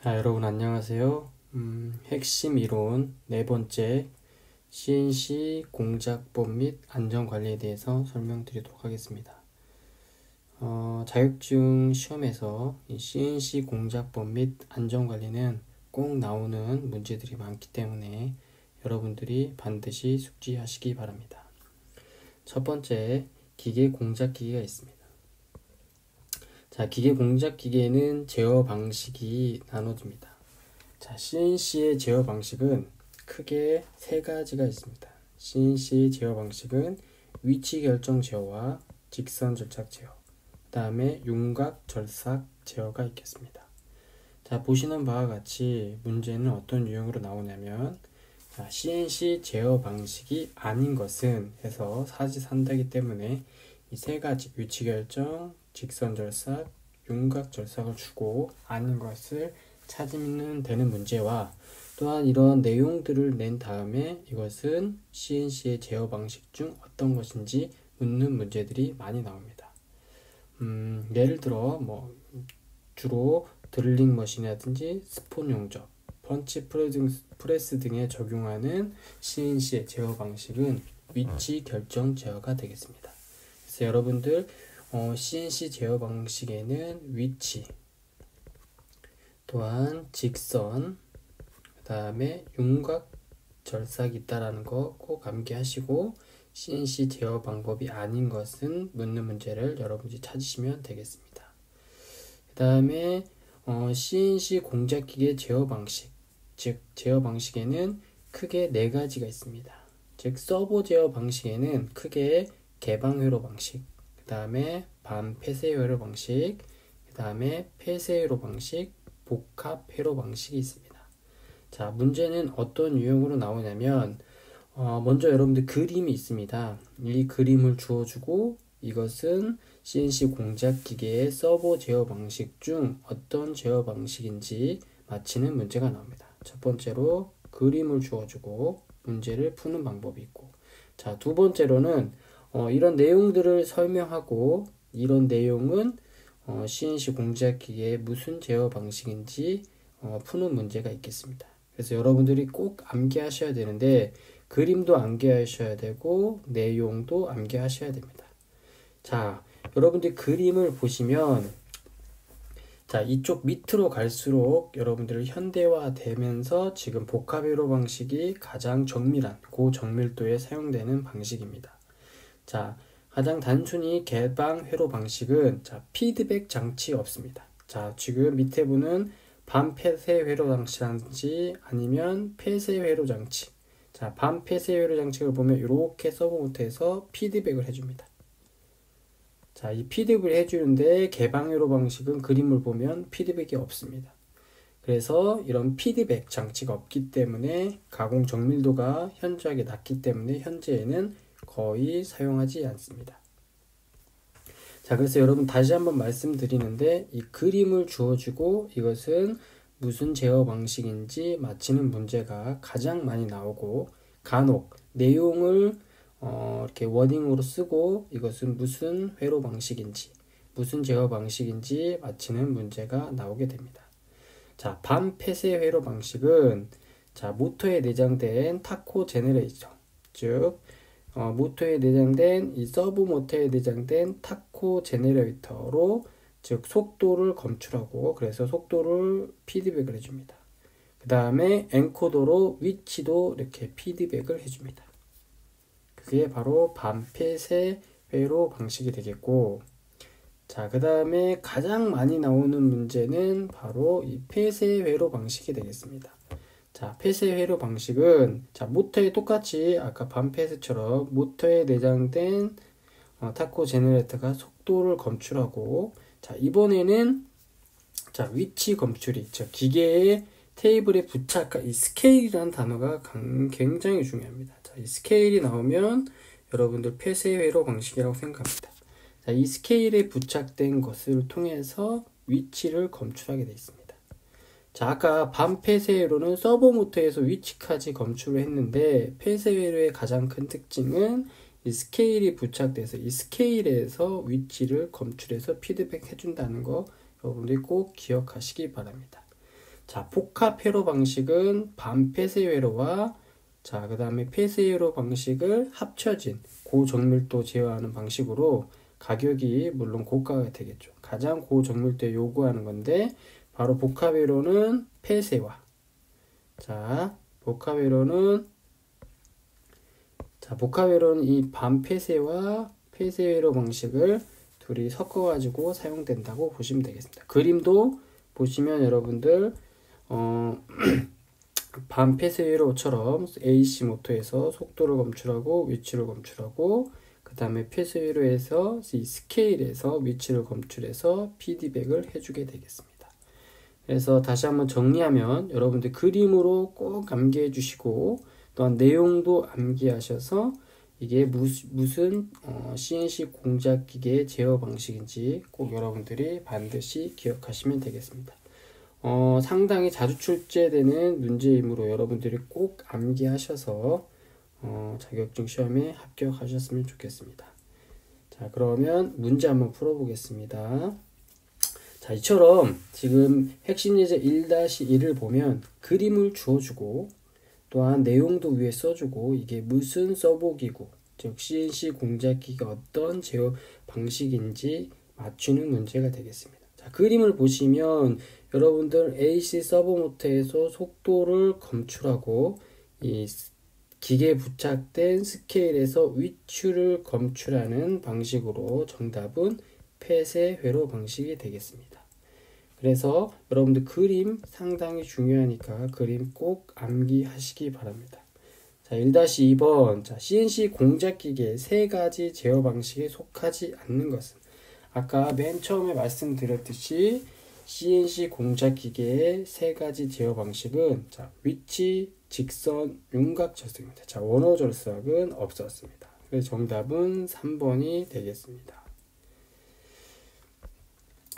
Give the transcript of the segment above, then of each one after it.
여러분 안녕하세요. 핵심 이론 네 번째 CNC 공작법 및 안전관리에 대해서 설명드리도록 하겠습니다. 자격증 시험에서 이 CNC 공작법 및 안전관리는 꼭 나오는 문제들이 많기 때문에 여러분들이 반드시 숙지하시기 바랍니다. 첫 번째, 기계 공작 기계가 있습니다. 기계 공작 기계는 제어 방식이 나눠집니다. CNC의 제어 방식은 크게 세 가지가 있습니다. CNC 제어 방식은 위치 결정 제어와 직선 절삭 제어, 그 다음에 윤곽 절삭 제어가 있겠습니다. 보시는 바와 같이 문제는 어떤 유형으로 나오냐면 CNC 제어 방식이 아닌 것은 해서 사지산다이기 때문에 이 세 가지 위치 결정, 직선 절삭, 윤곽 절삭을 주고 아닌 것을 찾으면 되는 문제와 또한 이런 내용들을 낸 다음에 이것은 CNC의 제어 방식 중 어떤 것인지 묻는 문제들이 많이 나옵니다. 예를 들어 주로 드릴링 머신이라든지 스폰 용접, 펀치 프레스 등에 적용하는 CNC의 제어 방식은 위치 결정 제어가 되겠습니다. 그래서 여러분들 CNC 제어 방식에는 위치, 또한 직선, 그 다음에 윤곽 절삭이 있다라는 거 꼭 암기하시고 CNC 제어 방법이 아닌 것은 묻는 문제를 여러분이 찾으시면 되겠습니다. 그 다음에 CNC 공작기계 제어 방식, 즉 제어 방식에는 크게 네 가지가 있습니다. 즉 서버 제어 방식에는 크게 개방회로 방식, 그 다음에 반폐쇄회로 방식, 그 다음에 폐쇄회로 방식, 복합회로 방식이 있습니다. 문제는 어떤 유형으로 나오냐면 먼저 여러분들 그림이 있습니다. 이 그림을 주어주고 이것은 CNC 공작기계의 서버 제어 방식 중 어떤 제어 방식인지 맞히는 문제가 나옵니다. 첫 번째로 그림을 주어주고 문제를 푸는 방법이 있고, 두 번째로는 이런 내용들을 설명하고 이런 내용은 CNC 공작기계의 무슨 제어 방식인지 푸는 문제가 있겠습니다. 그래서 여러분들이 꼭 암기하셔야 되는데 그림도 암기하셔야 되고 내용도 암기하셔야 됩니다. 여러분들이 그림을 보시면 이쪽 밑으로 갈수록 여러분들 현대화되면서 지금 복합회로 방식이 가장 정밀한 고정밀도에 사용되는 방식입니다. 가장 단순히 개방회로 방식은 피드백 장치 없습니다. 지금 밑에 보는 반폐쇄회로 장치라든지 아니면 폐쇄회로 장치, 반폐쇄회로 장치를 보면 이렇게 서버부터해서 피드백을 해줍니다. 이 피드백을 해주는데 개방회로 방식은 그림을 보면 피드백이 없습니다. 그래서 이런 피드백 장치가 없기 때문에 가공 정밀도가 현저하게 낮기 때문에 현재에는 거의 사용하지 않습니다. 그래서 여러분 다시 한번 말씀드리는데 이 그림을 주어주고 이것은 무슨 제어 방식인지 맞히는 문제가 가장 많이 나오고, 간혹 내용을 이렇게 워딩으로 쓰고 이것은 무슨 회로 방식인지 무슨 제어 방식인지 맞히는 문제가 나오게 됩니다. 반폐쇄 회로 방식은 모터에 내장된 타코 제너레이터, 즉 모터에 내장된 이 서브 모터에 내장된 타코 제너레이터로 즉 속도를 검출하고 그래서 속도를 피드백을 해줍니다. 그 다음에 엔코더로 위치도 이렇게 피드백을 해줍니다. 그게 바로 반폐쇄 회로 방식이 되겠고, 그 다음에 가장 많이 나오는 문제는 바로 이 폐쇄 회로 방식이 되겠습니다. 폐쇄 회로 방식은 모터에 똑같이 아까 반폐쇄처럼 모터에 내장된 타코 제너레이터가 속도를 검출하고, 이번에는 위치 검출이 기계의 테이블에 부착한 이 스케일이라는 단어가 굉장히 중요합니다. 이 스케일이 나오면 여러분들 폐쇄회로 방식이라고 생각합니다. 이 스케일에 부착된 것을 통해서 위치를 검출하게 되어 있습니다. 아까 반폐쇄회로는 서버 모터에서 위치까지 검출을 했는데 폐쇄회로의 가장 큰 특징은 이 스케일이 부착돼서 이 스케일에서 위치를 검출해서 피드백 해준다는 거 여러분들이 꼭 기억하시기 바랍니다. 자, 복합 회로 방식은 반폐쇄 회로와 자, 그 다음에 폐쇄 회로 방식을 합쳐진 고정밀도 제어하는 방식으로 가격이 물론 고가가 되겠죠. 가장 고정밀도에 요구하는 건데 바로 복합 회로는 폐쇄와 자, 복합 회로는 이 반폐쇄와 폐쇄 회로 방식을 둘이 섞어가지고 사용된다고 보시면 되겠습니다. 그림도 보시면 여러분들 반폐쇄 회로처럼 AC 모터에서 속도를 검출하고 위치를 검출하고 그 다음에 폐쇄 회로에서 이 스케일에서 위치를 검출해서 피드백을 해주게 되겠습니다. 그래서 다시 한번 정리하면 여러분들 그림으로 꼭 암기해 주시고 또한 내용도 암기하셔서 이게 무슨 CNC 공작기계 제어 방식인지 꼭 여러분들이 반드시 기억하시면 되겠습니다. 상당히 자주 출제되는 문제이므로 여러분들이 꼭 암기하셔서 자격증 시험에 합격하셨으면 좋겠습니다. 자, 그러면 문제 한번 풀어보겠습니다. 자, 이처럼 지금 핵심 예제 1-1을 보면 그림을 주어주고 또한 내용도 위에 써주고 이게 무슨 서버기구 즉 CNC 공작기가 어떤 제어 방식인지 맞추는 문제가 되겠습니다. 자, 그림을 보시면 여러분들 AC 서버모터에서 속도를 검출하고 이 기계에 부착된 스케일에서 위치를 검출하는 방식으로 정답은 폐쇄 회로 방식이 되겠습니다. 그래서 여러분들 그림 상당히 중요하니까 그림 꼭 암기하시기 바랍니다. 자, 1-2번. 자, CNC 공작기계 세 가지 제어 방식에 속하지 않는 것은 아까 맨 처음에 말씀드렸듯이 CNC 공작기계의 세 가지 제어 방식은 자, 위치, 직선, 윤곽 절삭입니다. 자, 원호 절삭은 없었습니다. 그래서 정답은 3번이 되겠습니다.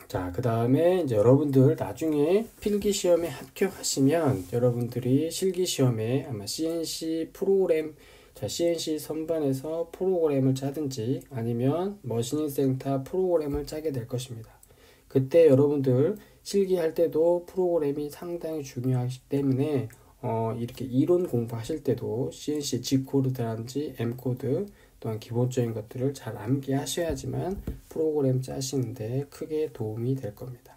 자, 그 다음에 이제 여러분들 나중에 필기시험에 합격하시면 여러분들이 실기시험에 아마 CNC 프로그램, 자, CNC 선반에서 프로그램을 짜든지 아니면 머신링 센터 프로그램을 짜게 될 것입니다. 그때 여러분들 실기할 때도 프로그램이 상당히 중요하기 때문에 이렇게 이론 공부하실 때도 CNC G코드라든지 M코드 또한 기본적인 것들을 잘 암기하셔야지만 프로그램 짜시는데 크게 도움이 될 겁니다.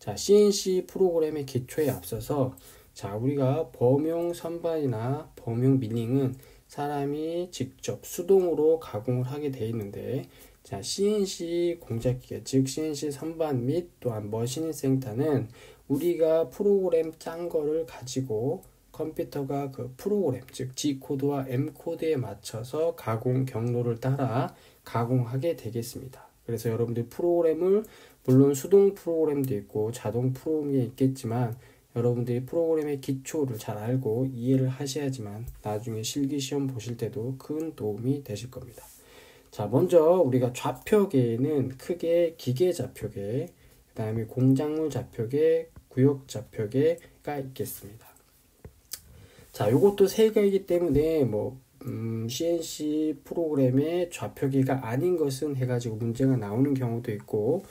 자, CNC 프로그램의 기초에 앞서서 자, 우리가 범용 선반이나 범용 밀링은 사람이 직접 수동으로 가공을 하게 되어 있는데 자, CNC 공작기계 즉 CNC 선반 및 또한 머신링 센터는 우리가 프로그램 짠 거를 가지고 컴퓨터가 그 프로그램 즉 G코드와 M코드에 맞춰서 가공 경로를 따라 가공하게 되겠습니다. 그래서 여러분들 프로그램을 물론 수동 프로그램도 있고 자동 프로그램이 있겠지만 여러분들이 프로그램의 기초를 잘 알고 이해를 하셔야지만 나중에 실기시험 보실 때도 큰 도움이 되실 겁니다. 자, 먼저 우리가 좌표계에는 크게 기계 좌표계, 그 다음에 공작물 좌표계, 구역 좌표계가 있겠습니다. 자, 요것도 세 개이기 때문에 CNC 프로그램의 좌표계가 아닌 것은 해가지고 문제가 나오는 경우도 있고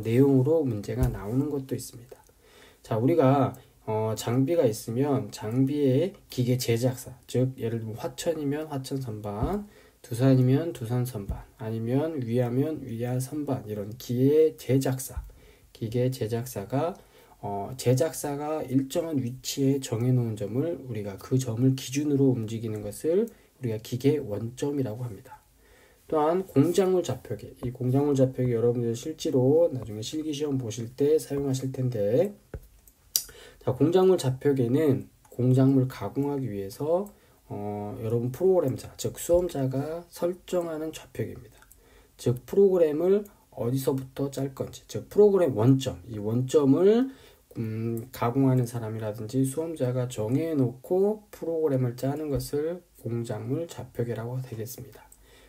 내용으로 문제가 나오는 것도 있습니다. 자, 우리가 장비가 있으면 장비의 기계 제작사 즉 예를 들면 화천이면 화천 선반, 두산이면 두산 선반, 아니면 위하면 위하 선반 이런 기계 제작사가 제작사가 일정한 위치에 정해놓은 점을 우리가 그 점을 기준으로 움직이는 것을 우리가 기계 원점이라고 합니다. 또한 공작물 좌표계, 이 공작물 좌표계 여러분들 실제로 나중에 실기시험 보실 때 사용하실 텐데 자, 공작물 좌표계는 공작물 가공하기 위해서 여러분 프로그램자, 즉 수험자가 설정하는 좌표계입니다. 즉 프로그램을 어디서부터 짤 건지, 즉 프로그램 원점, 이 원점을 가공하는 사람이라든지 수험자가 정해놓고 프로그램을 짜는 것을 공작물 좌표계라고 되겠습니다.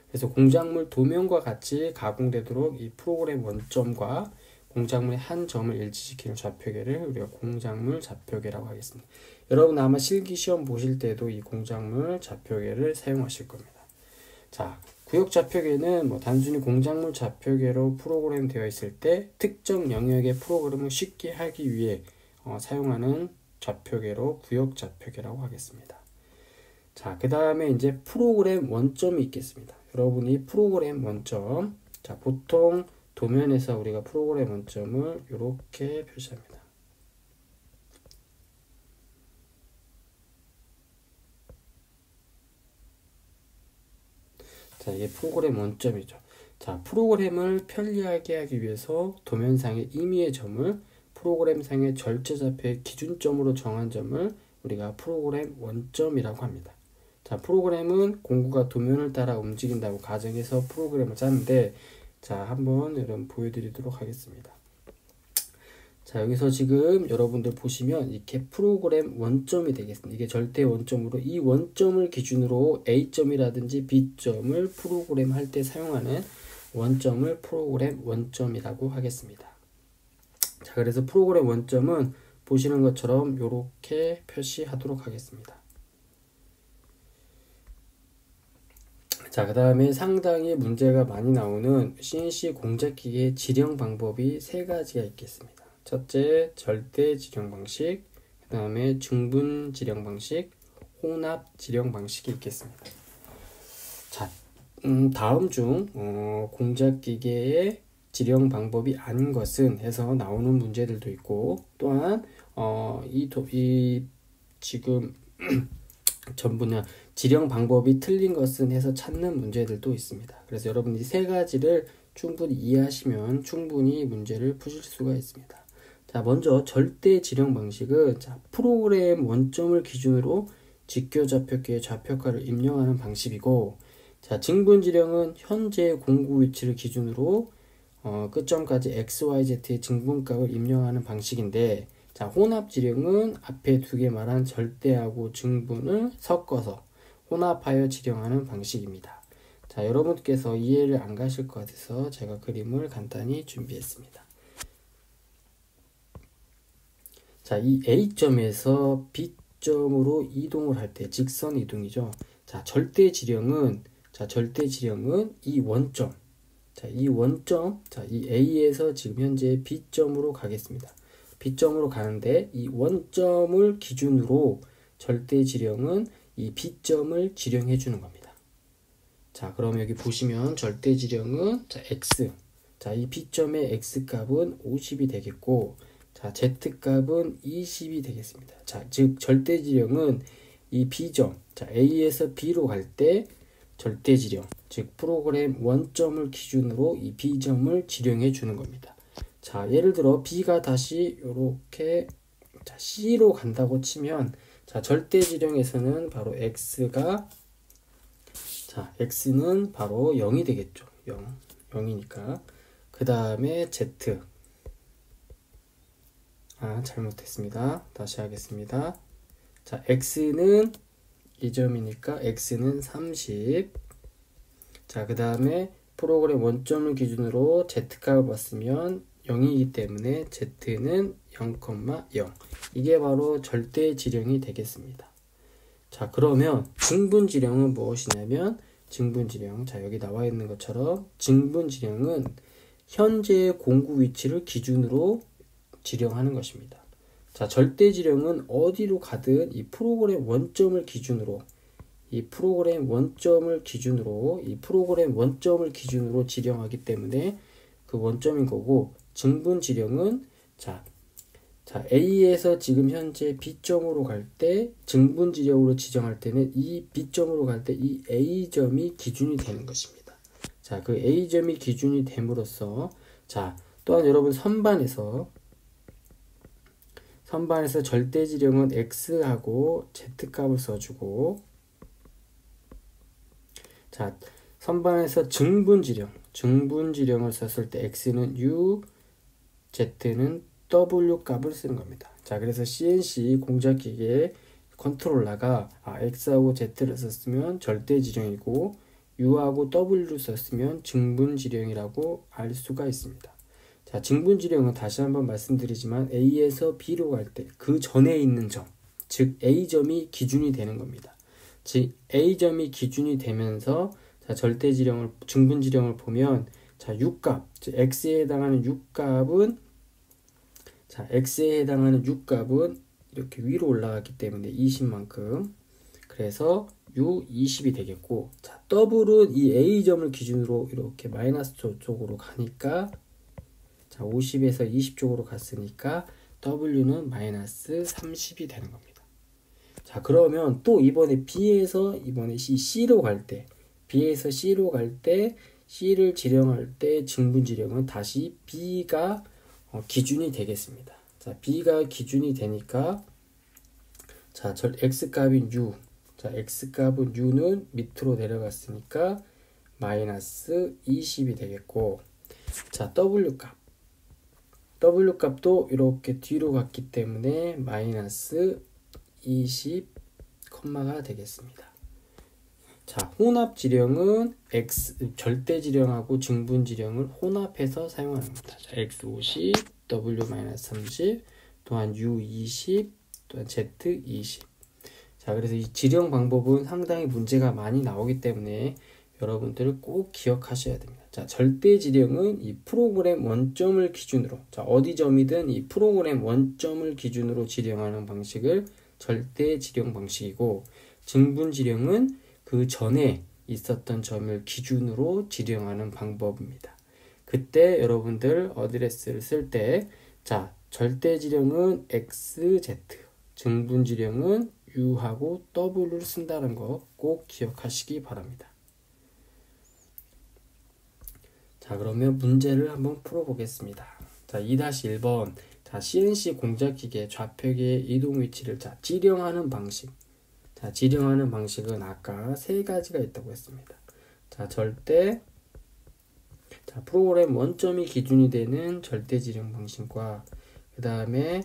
그래서 공작물 도면과 같이 가공되도록 이 프로그램 원점과 공작물의 한 점을 일치시키는 좌표계를 우리가 공작물 좌표계라고 하겠습니다. 여러분 아마 실기시험 보실 때도 이 공작물 좌표계를 사용하실 겁니다. 자, 구역 좌표계는 단순히 공작물 좌표계로 프로그램 되어 있을 때 특정 영역의 프로그램을 쉽게 하기 위해 사용하는 좌표계로 구역 좌표계라고 하겠습니다. 자, 그 다음에 이제 프로그램 원점이 있겠습니다. 여러분이 프로그램 원점, 자, 보통 도면에서 우리가 프로그램 원점을 이렇게 표시합니다. 자, 이게 프로그램 원점이죠. 자, 프로그램을 편리하게 하기 위해서 도면상의 임의의 점을 프로그램상의 절제좌표의 기준점으로 정한 점을 우리가 프로그램 원점이라고 합니다. 자, 프로그램은 공구가 도면을 따라 움직인다고 가정해서 프로그램을 짜는데, 자, 한번 여러분 보여드리도록 하겠습니다. 자, 여기서 지금 여러분들 보시면 이렇게 프로그램 원점이 되겠습니다. 이게 절대 원점으로 이 원점을 기준으로 A점이라든지 B점을 프로그램 할 때 사용하는 원점을 프로그램 원점이라고 하겠습니다. 자, 그래서 프로그램 원점은 보시는 것처럼 이렇게 표시하도록 하겠습니다. 자, 그 다음에 상당히 문제가 많이 나오는 CNC 공작기계의 지령 방법이 세 가지가 있겠습니다. 첫째, 절대 지령 방식, 그 다음에 중분 지령 방식, 혼합 지령 방식이 있겠습니다. 자, 다음 중 공작기계의 지령 방법이 아닌 것은 해서 나오는 문제들도 있고, 또한 지금 전부냐 지령 방법이 틀린 것은 해서 찾는 문제들도 있습니다. 그래서 여러분이 세 가지를 충분히 이해하시면 충분히 문제를 푸실 수가 있습니다. 자, 먼저 절대 지령 방식은 자, 프로그램 원점을 기준으로 직교좌표계의 좌표값을 입력하는 방식이고, 자, 증분 지령은 현재 공구 위치를 기준으로 끝점까지 XYZ의 증분값을 입력하는 방식인데, 자, 혼합 지령은 앞에 두 개 말한 절대하고 증분을 섞어서 혼합하여 지령하는 방식입니다. 자, 여러분께서 이해를 안 가실 것 같아서 제가 그림을 간단히 준비했습니다. 자, 이 A점에서 B점으로 이동을 할 때 직선 이동이죠. 자, 절대 지령은 이 원점, 자, 이 원점, 자, 이 A에서 지금 현재 B점으로 가겠습니다. B점으로 가는데 이 원점을 기준으로 절대 지령은 이 B점을 지령해 주는 겁니다. 자, 그럼 여기 보시면 절대 지령은 자, X, 자, 이 B점의 X값은 50이 되겠고, 자, Z값은 20이 되겠습니다. 자, 즉 절대 지령은 이 B점, 자, A에서 B로 갈 때 절대 지령, 즉 프로그램 원점을 기준으로 이 B점을 지령해 주는 겁니다. 자, 예를 들어 B가 다시 이렇게 자, C로 간다고 치면, 자, 절대 지령에서는 바로 X가 자, X는 바로 0이 되겠죠. 0이니까. 그 다음에 Z, 잘못했습니다. 다시 하겠습니다. 자, X는 이 점이니까 X는 30. 자, 그 다음에 프로그램 원점을 기준으로 Z값을 봤으면 0이기 때문에 Z는 0,0. 이게 바로 절대 지령이 되겠습니다. 자, 그러면 증분 지령은 무엇이냐면, 증분 지령, 자, 여기 나와 있는 것처럼 증분 지령은 현재의 공구 위치를 기준으로 지령하는 것입니다. 자, 절대 지령은 어디로 가든 이 프로그램 원점을 기준으로 지령하기 때문에 그 원점인 거고, 증분 지령은 자, A에서 지금 현재 B점으로 갈 때 증분 지령으로 지정할 때는 이 B점으로 갈 때 이 A점이 기준이 되는 것입니다. 자, 그 A점이 기준이 됨으로써, 자, 또한 여러분 선반에서 절대 지령은 X하고 Z값을 써주고, 자, 선반에서 증분 지령을 썼을 때 X는 U, Z는 W 값을 쓰는 겁니다. 자, 그래서 CNC 공작기계의 컨트롤러가 X하고 Z를 썼으면 절대 지령이고 U하고 W를 썼으면 증분 지령이라고 알 수가 있습니다. 자, 증분 지령은 다시 한번 말씀드리지만 A에서 B로 갈 때 그 전에 있는 점, 즉 A점이 기준이 되는 겁니다. 즉 A점이 기준이 되면서 자, 절대 지령을 증분 지령을 보면 자, U값, 즉 X에 해당하는 U값은 이렇게 위로 올라가기 때문에 20만큼. 그래서 U20이 되겠고, 자, 더블은 이 A점을 기준으로 이렇게 마이너스 쪽으로 가니까, 자, 50에서 20 쪽으로 갔으니까 W는 마이너스 30이 되는 겁니다. 자, 그러면 또 이번에 이번에 C로 갈 때, B에서 C로 갈 때, C를 지령할 때 증분 지령은 다시 B가 기준이 되겠습니다. 자, B가 기준이 되니까, 자, X값인 U, 자, X값은 U는 밑으로 내려갔으니까 마이너스 20이 되겠고, 자, W값도 이렇게 뒤로 갔기 때문에 마이너스 20, 컴마가 되겠습니다. 자, 혼합 지령은 절대 지령하고 증분 지령을 혼합해서 사용하는 겁니다. 자, X50, W-30, 또한 U20, 또한 Z20. 자, 그래서 이 지령 방법은 상당히 문제가 많이 나오기 때문에 여러분들 꼭 기억하셔야 됩니다. 자, 절대 지령은 이 프로그램 원점을 기준으로, 자, 어디 점이든 이 프로그램 원점을 기준으로 지령하는 방식을 절대 지령 방식이고, 증분 지령은 그 전에 있었던 점을 기준으로 지령하는 방법입니다. 그때 여러분들 어드레스를 쓸 때, 자, 절대 지령은 XZ, 증분 지령은 U하고 W를 쓴다는 거 꼭 기억하시기 바랍니다. 자, 그러면 문제를 한번 풀어보겠습니다. 자, 2-1번. 자, CNC 공작기계 좌표계의 이동 위치를 지령하는 방식. 자, 지령하는 방식은 아까 세 가지가 있다고 했습니다. 자, 프로그램 원점이 기준이 되는 절대 지령 방식과 그 다음에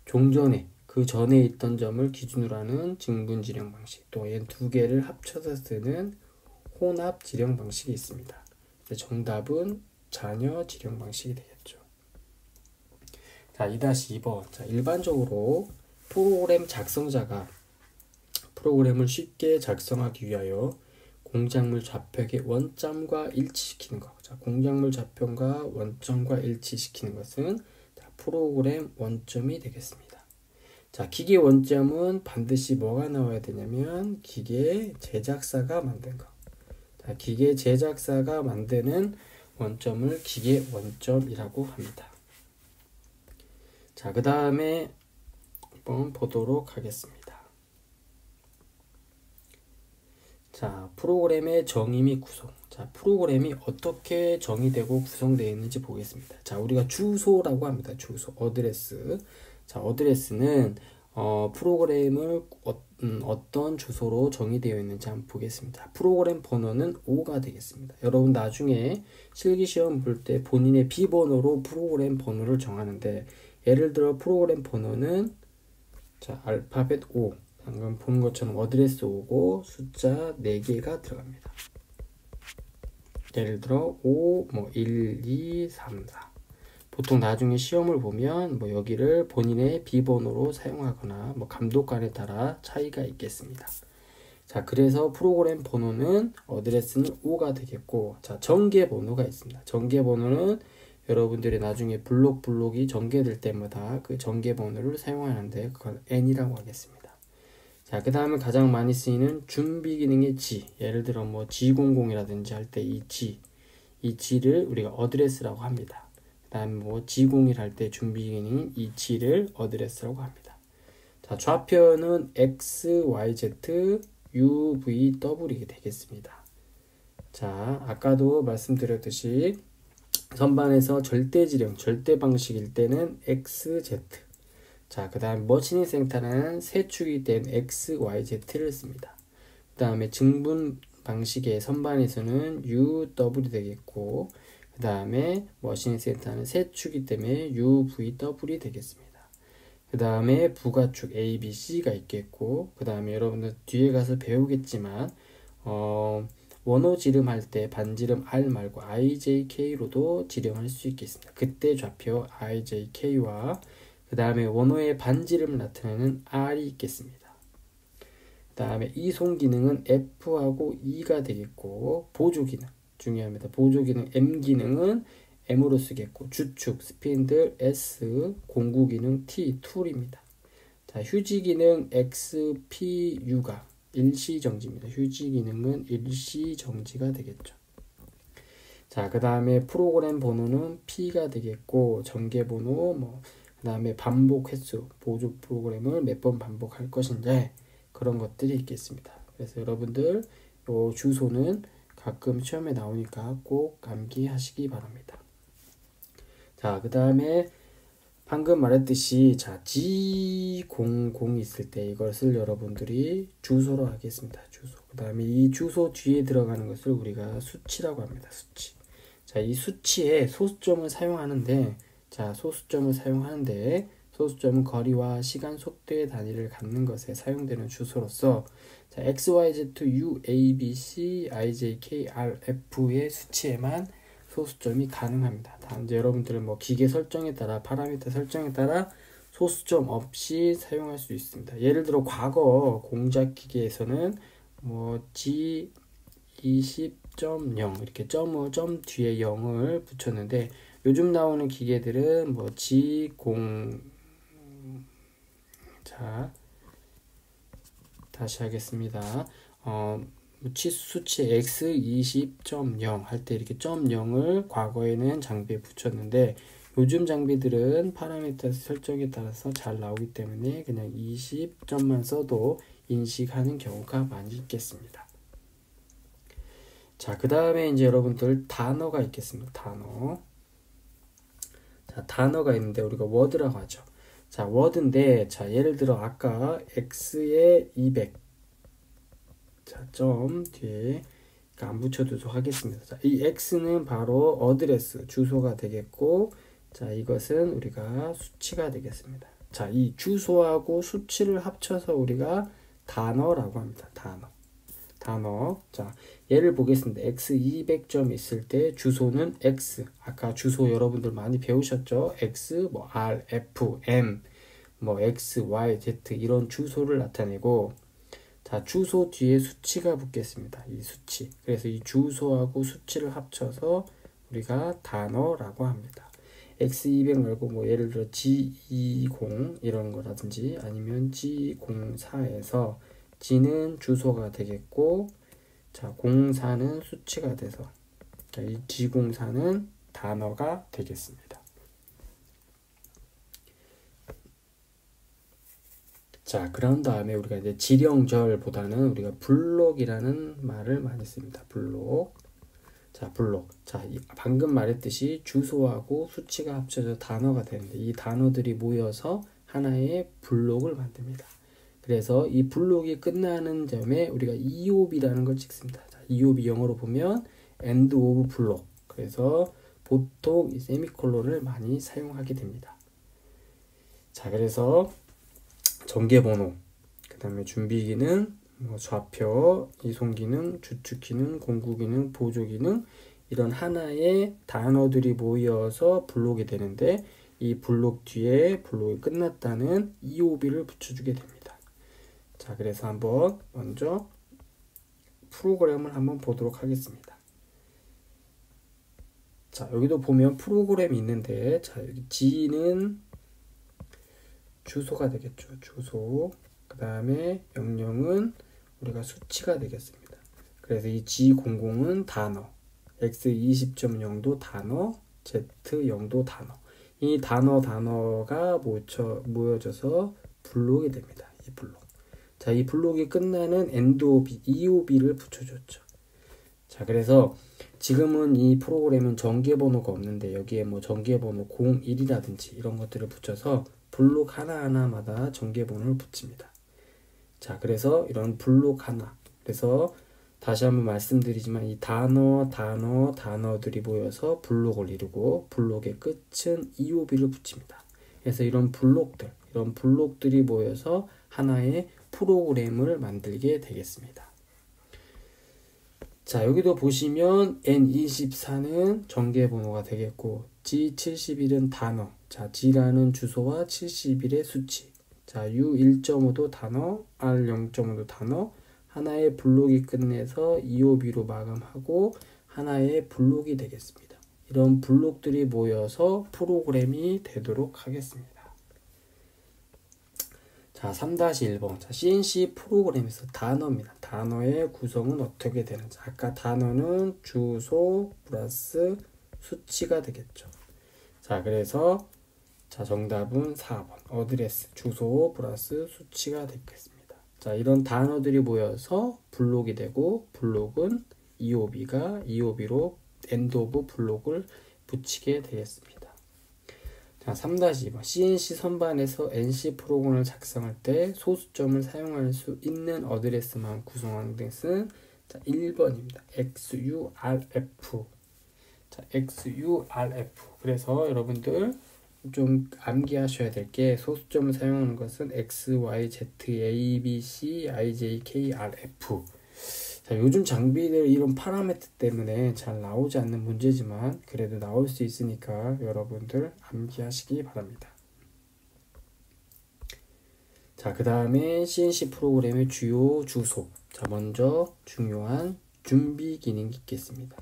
종전에 그 전에 있던 점을 기준으로 하는 증분 지령 방식, 또 이 두 개를 합쳐서 쓰는 혼합 지령 방식이 있습니다. 정답은 잔여 지령 방식이 되겠죠. 자, 2-2번. 자, 일반적으로 프로그램 작성자가 프로그램을 쉽게 작성하기 위하여 공작물 좌표의 원점과 일치시키는 것. 자, 공작물 좌표가 원점과 일치시키는 것은 프로그램 원점이 되겠습니다. 자, 기계 원점은 반드시 뭐가 나와야 되냐면 기계 제작사가 만든 거. 자, 기계 제작사가 만드는 원점을 기계 원점이라고 합니다. 자, 그 다음에 한번 보도록 하겠습니다. 자, 프로그램의 정의 및 구성. 자, 프로그램이 어떻게 정의되고 구성되어 있는지 보겠습니다. 자, 우리가 주소라고 합니다. 주소, 어드레스. 자, 어드레스는 프로그램을 어떤 주소로 정의되어 있는지 한번 보겠습니다. 프로그램 번호는 5가 되겠습니다. 여러분 나중에 실기시험 볼 때 본인의 비번호로 프로그램 번호를 정하는데, 예를 들어 프로그램 번호는 자, 알파벳 5, 방금 본 것처럼 어드레스 5고 숫자 4개가 들어갑니다. 예를 들어 5, 1, 2, 3, 4. 보통 나중에 시험을 보면 여기를 본인의 비번호로 사용하거나 감독관에 따라 차이가 있겠습니다. 자, 그래서 프로그램 번호는 어드레스는 5가 되겠고, 자, 전개 번호가 있습니다. 전개 번호는 여러분들이 나중에 블록이 전개될 때마다 그 전개 번호를 사용하는데 그걸 N이라고 하겠습니다. 자, 그 다음에 가장 많이 쓰이는 준비 기능의 G, 예를 들어 G00이라든지 할 때 이 G를 우리가 어드레스라고 합니다. 그 다음에 G01 할 때 준비 기능인 이 G를 어드레스라고 합니다. 자, 좌표는 X, Y, Z, U, V, W이 되겠습니다. 자, 아까도 말씀드렸듯이 선반에서 절대 지령, 절대 방식일 때는 X, Z. 자, 그 다음 머신인 센터는 세축이 된 X, Y, Z를 씁니다. 그 다음에 증분 방식의 선반에서는 U, W 되겠고, 그 다음에 머신인 센터는 세축이 때문에 U, V, W이 되겠습니다. 그 다음에 부가축 A, B, C가 있겠고, 그 다음에 여러분들 뒤에 가서 배우겠지만 원호 지름할 때 반지름 R 말고 IJK로도 지령할 수 있겠습니다. 그때 좌표 IJK와 그 다음에 원호의 반지름을 나타내는 R이 있겠습니다. 그 다음에 이송 기능은 F하고 E가 되겠고, 보조 기능 중요합니다. 보조 기능 M 기능은 M으로 쓰겠고, 주축 스핀들 S, 공구 기능 T, 툴입니다. 자, 자, 휴지 기능 XPU가 일시정지입니다. 휴지 기능은 일시정지가 되겠죠. 자, 그 다음에 프로그램 번호는 P가 되겠고, 전개 번호, 그 다음에 반복 횟수, 보조 프로그램을 몇 번 반복할 것인지, 그런 것들이 있겠습니다. 그래서 여러분들, 요 주소는 가끔 시험에 나오니까 꼭 암기하시기 바랍니다. 자, 그 다음에 방금 말했듯이 자 G00 있을 때 이것을 여러분들이 주소로 하겠습니다. 주소. 그 다음에 이 주소 뒤에 들어가는 것을 우리가 수치라고 합니다. 수치. 자, 이 수치에 소수점을 사용하는데 소수점은 거리와 시간 속도의 단위를 갖는 것에 사용되는 주소로서 자, x, y, z, u, a, b, c, i, j, k, r, f의 수치에만 소수점이 가능합니다. 단지 여러분들은 뭐 기계 설정에 따라 파라미터 설정에 따라 소수점 없이 사용할 수 있습니다. 예를 들어 과거 공작 기계에서는 뭐 G20.0 이렇게 점 뒤에 0을 붙였는데 요즘 나오는 기계들은 뭐 G0 자 다시 하겠습니다. 수치 x20.0 할 때 이렇게 .0을 과거에는 장비에 붙였는데 요즘 장비들은 파라미터 설정에 따라서 잘 나오기 때문에 그냥 20점만 써도 인식하는 경우가 많이 있겠습니다. 자, 그 다음에 이제 여러분들 단어가 있겠습니다. 단어가 있는데 우리가 워드라고 하죠. 자, 워드인데 자, 예를 들어 아까 x에 200 자, 점 뒤에 안 붙여도 하겠습니다. 자, 이 x는 바로 어드레스, 주소가 되겠고, 자, 이것은 우리가 수치가 되겠습니다. 자, 이 주소하고 수치를 합쳐서 우리가 단어라고 합니다. 단어. 자, 예를 보겠습니다. x 200점 있을 때 주소는 x. 아까 주소 여러분들 많이 배우셨죠? x, 뭐 r, f, m, 뭐 x, y, z 이런 주소를 나타내고 자, 주소 뒤에 수치가 붙겠습니다. 이 수치. 그래서 이 주소하고 수치를 합쳐서 우리가 단어라고 합니다. X200 말고 뭐 예를 들어 G20 이런 거라든지 아니면 G04에서 G는 주소가 되겠고 자, 04는 수치가 돼서 자, 이 G04는 단어가 되겠습니다. 자, 그런 다음에 우리가 이제 지령절보다는 우리가 블록이라는 말을 많이 씁니다. 블록. 자, 방금 말했듯이 주소하고 수치가 합쳐져 단어가 되는데 이 단어들이 모여서 하나의 블록을 만듭니다. 그래서 이 블록이 끝나는 점에 우리가 EOB라는 걸 찍습니다. 자, EOB 영어로 보면 End of Block. 그래서 보통 이 세미콜론을 많이 사용하게 됩니다. 자, 그래서 전개번호, 그 다음에 준비기능, 좌표, 이송기능, 주축기능, 공구기능, 보조기능 이런 하나의 단어들이 모여서 블록이 되는데 이 블록 뒤에 블록이 끝났다는 EOB를 붙여주게 됩니다. 자, 그래서 한번 먼저 프로그램을 한번 보도록 하겠습니다. 자, 여기도 보면 프로그램이 있는데 자, 여기 G는 주소가 되겠죠. 주소. 그 다음에 명령은 우리가 수치가 되겠습니다. 그래서 이 G00은 단어, X20.0도 단어, Z0도 단어. 이 단어가 모여져서 블록이 됩니다. 이 블록. 자, 이 블록이 끝나는 ENDOB, EOB를 붙여줬죠. 자, 그래서 지금은 이 프로그램은 전개번호가 없는데 여기에 뭐 전개번호 01이라든지 이런 것들을 붙여서 블록 하나하나마다 전개번호를 붙입니다. 자, 그래서 이런 블록 하나. 그래서 다시 한번 말씀드리지만 이 단어들이 모여서 블록을 이루고 블록의 끝은 EOB를 붙입니다. 그래서 이런 블록들이 모여서 하나의 프로그램을 만들게 되겠습니다. 자, 여기도 보시면 N24는 전개번호가 되겠고 G71은 단어. 자, G라는 주소와 71의 수치. 자, U1.5도 단어, R0.5도 단어. 하나의 블록이 끝내서 EOB로 마감하고 하나의 블록이 되겠습니다. 이런 블록들이 모여서 프로그램이 되도록 하겠습니다. 자, 자, 3-1번. 자, CNC 프로그램에서 단어입니다. 단어의 구성은 어떻게 되는지. 아까 단어는 주소 플러스 수치가 되겠죠. 자, 그래서 자, 정답은 4번. 어드레스, 주소 플러스 수치가 되겠습니다. 자, 이런 단어들이 모여서 블록이 되고, 블록은 EOB로 엔드 오브 블록을 붙이게 되겠습니다. 자, 3-2번. CNC 선반에서 NC 프로그램을 작성할 때 소수점을 사용할 수 있는 어드레스만 구성하는 것은 자, 1번입니다. XURF. 자, XURF. 그래서 여러분들 좀 암기하셔야 될 게 소수점을 사용하는 것은 X, Y, Z, A, B, C, I, J, K, R, F. 자, 요즘 장비들 이런 파라미터 때문에 잘 나오지 않는 문제지만 그래도 나올 수 있으니까 여러분들 암기하시기 바랍니다. 자, 그 다음에 CNC 프로그램의 주요 주소. 자, 먼저 중요한 준비 기능이 있겠습니다.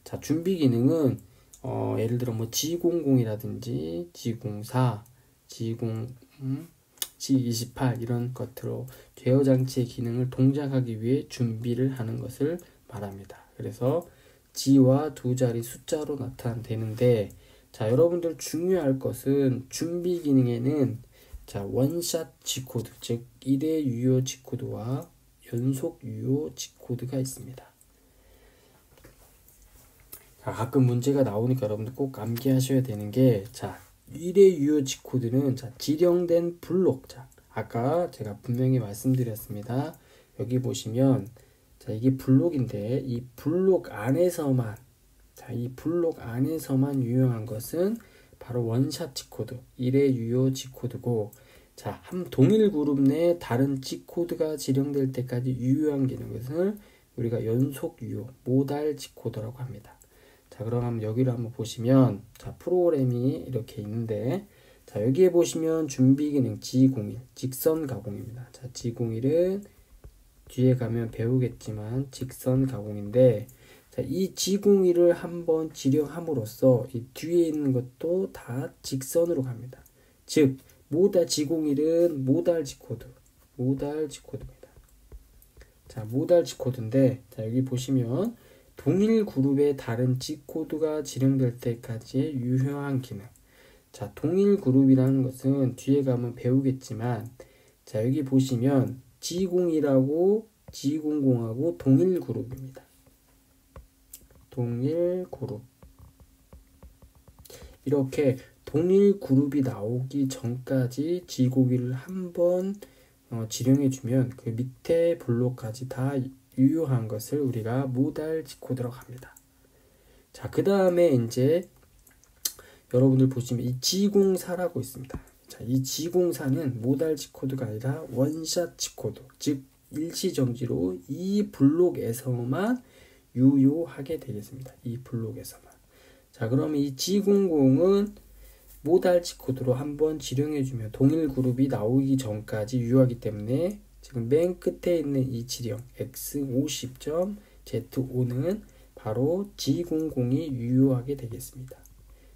자, 준비 기능은 예를 들어 뭐 G00이라든지 G04, G28 이런 것으로 제어 장치의 기능을 동작하기 위해 준비를 하는 것을 말합니다. 그래서 G와 두 자리 숫자로 나타내는데, 자, 여러분들 중요할 것은 준비 기능에는 자, 원샷 G코드, 즉 1회 유효 G코드와 연속 유효 G코드가 있습니다. 자, 가끔 문제가 나오니까 여러분들 꼭 암기하셔야 되는 게, 자, 1회 유효 G코드는 자, 지령된 블록. 자, 아까 제가 분명히 말씀드렸습니다. 여기 보시면 자, 이게 블록인데 이 블록 안에서만 유효한 것은 바로 원샷 G코드, 1회 유효 G코드고, 자, 한 동일 그룹 내 다른 G코드가 지령될 때까지 유효한 기능을 우리가 연속 유효, 모달 G코드라고 합니다. 자, 그럼 여기를 한번 보시면 자, 프로그램이 이렇게 있는데, 자, 여기에 보시면 준비 기능 G01 직선 가공입니다. 자, G01은 뒤에 가면 배우겠지만 직선 가공인데, 자, 이 G01을 한번 지령함으로써 이 뒤에 있는 것도 다 직선으로 갑니다. 즉 G01은 모달 G코드입니다. 자, 모달 G코드인데, 자, 여기 보시면 동일 그룹의 다른 G코드가 지령될 때까지의 유효한 기능. 자, 동일 그룹이라는 것은 뒤에 가면 배우겠지만, 자, 여기 보시면 G01하고 G00하고 동일 그룹입니다. 동일 그룹. 이렇게 동일 그룹이 나오기 전까지 G01을 한번 지령해주면 그 밑에 블록까지 다 유효한 것을 우리가 모달 G코드라고 합니다. 자, 그 다음에 이제 여러분들 보시면 이 G04라고 있습니다. 자, 이 G04는 모달 G코드가 아니라 원샷 G코드, 즉 일시정지로 이 블록에서만 유효하게 되겠습니다. 이 블록에서만. 자, 그러면 이 G00은 모달 G코드로 한번 지령해주면 동일 그룹이 나오기 전까지 유효하기 때문에 지금 맨 끝에 있는 이 지령 X50.Z5는 바로 G00이 유효하게 되겠습니다.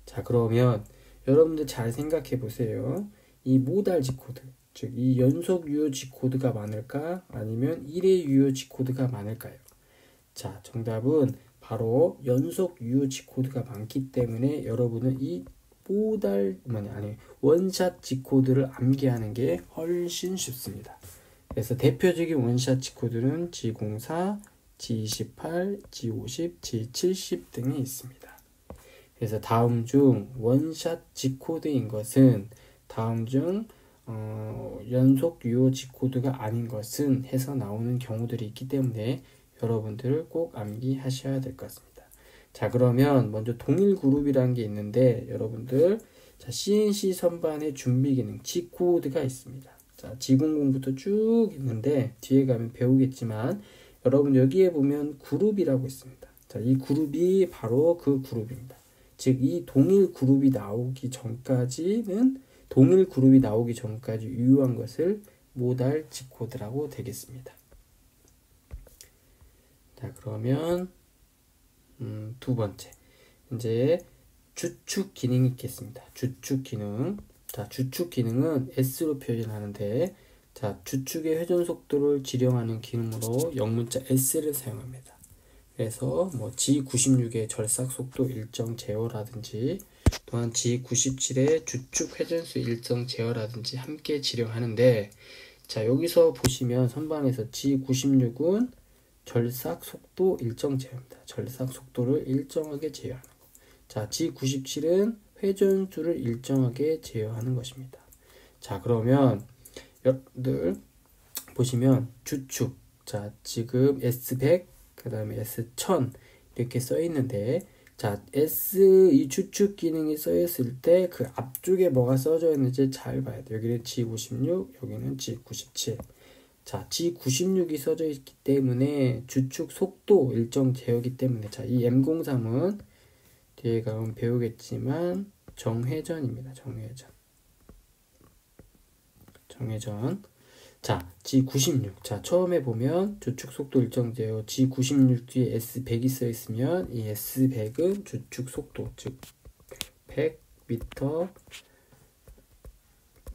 자, 그러면 여러분들 잘 생각해 보세요. 이 모달 G코드, 즉 이 연속 유효 G코드가 많을까? 아니면 1회 유효 G코드가 많을까요? 자, 정답은 바로 연속 유효 G코드가 많기 때문에 여러분은 이 원샷 G코드를 암기하는 게 훨씬 쉽습니다. 그래서 대표적인 원샷 G코드는 G04, G28, G50, G70 등이 있습니다. 그래서 다음 중 원샷 G코드인 것은 다음 중 연속 유효 G코드가 아닌 것은 해서 나오는 경우들이 있기 때문에 여러분들 꼭 암기하셔야 될 것 같습니다. 자, 그러면 먼저 동일 그룹이라는 게 있는데 여러분들 자, CNC 선반의 준비 기능 G코드가 있습니다. 자, G00부터 쭉 있는데 뒤에 가면 배우겠지만 여러분 여기에 보면 그룹이라고 있습니다. 자, 이 그룹이 바로 그 그룹입니다. 즉 이 동일 그룹이 나오기 전까지 유효한 것을 모달 G코드라고 되겠습니다. 자, 그러면 두 번째 이제 주축 기능이 있겠습니다. 주축 기능. 자, 주축 기능은 S로 표현하는데, 자, 주축의 회전 속도를 지령하는 기능으로 영문자 S를 사용합니다. 그래서 뭐 G96의 절삭 속도 일정 제어라든지 또한 G97의 주축 회전수 일정 제어라든지 함께 지령하는데, 자, 여기서 보시면 선반에서 G96은 절삭 속도 일정 제어입니다. 절삭 속도를 일정하게 제어하는 거. 자, G97은 회전수를 일정하게 제어하는 것입니다. 자, 그러면 여러분들 보시면 주축, 자, 지금 S100, 그 다음에 S1000 이렇게 써 있는데, 자, 이 주축 기능이 써 있을 때 그 앞쪽에 뭐가 써져 있는지 잘 봐야 돼요. 여기는 G96, 여기는 G97. 자, G96이 써져 있기 때문에 주축 속도 일정 제어이기 때문에, 자, 이 M03은 뒤에 가면 배우겠지만 정회전입니다. 정회전. 자, G96. 자, 처음에 보면 주축 속도 일정 제어 G96 뒤에 S100이 써 있으면 이 S100은 주축 속도, 즉 100m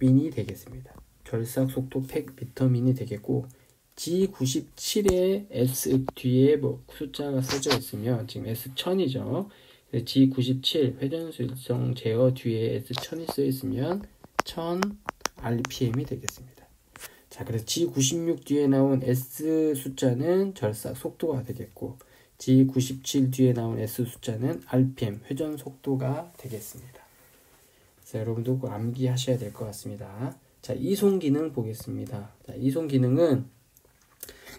민이 되겠습니다. 절삭 속도 100m 민이 되겠고, G97에 S 뒤에 뭐 숫자가 써져 있으면 지금 S1000이죠. G97 회전수 일정 제어 뒤에 S1000이 써 있으면 1000 RPM이 되겠습니다. 자, 그래서 G96 뒤에 나온 S 숫자는 절삭 속도가 되겠고, G97 뒤에 나온 S 숫자는 RPM 회전 속도가 되겠습니다. 그래서 여러분도 꼭 암기하셔야 될 것 같습니다. 자, 이송 기능 보겠습니다. 자, 이송 기능은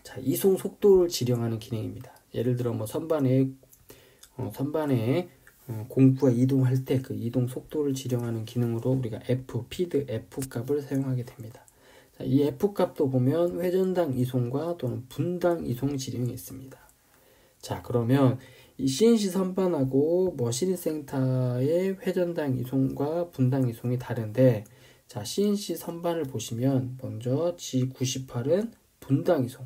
자, 이송 속도를 지령하는 기능입니다. 예를 들어 뭐 선반에 공구가 이동할 때 그 이동 속도를 지령하는 기능으로 우리가 피드 F 값을 사용하게 됩니다. 자, 이 F 값도 보면 회전당 이송과 또는 분당 이송 지령이 있습니다. 자, 그러면 이 CNC 선반하고 머신링 센터의 회전당 이송과 분당 이송이 다른데, 자, CNC 선반을 보시면 먼저 G98은 분당 이송,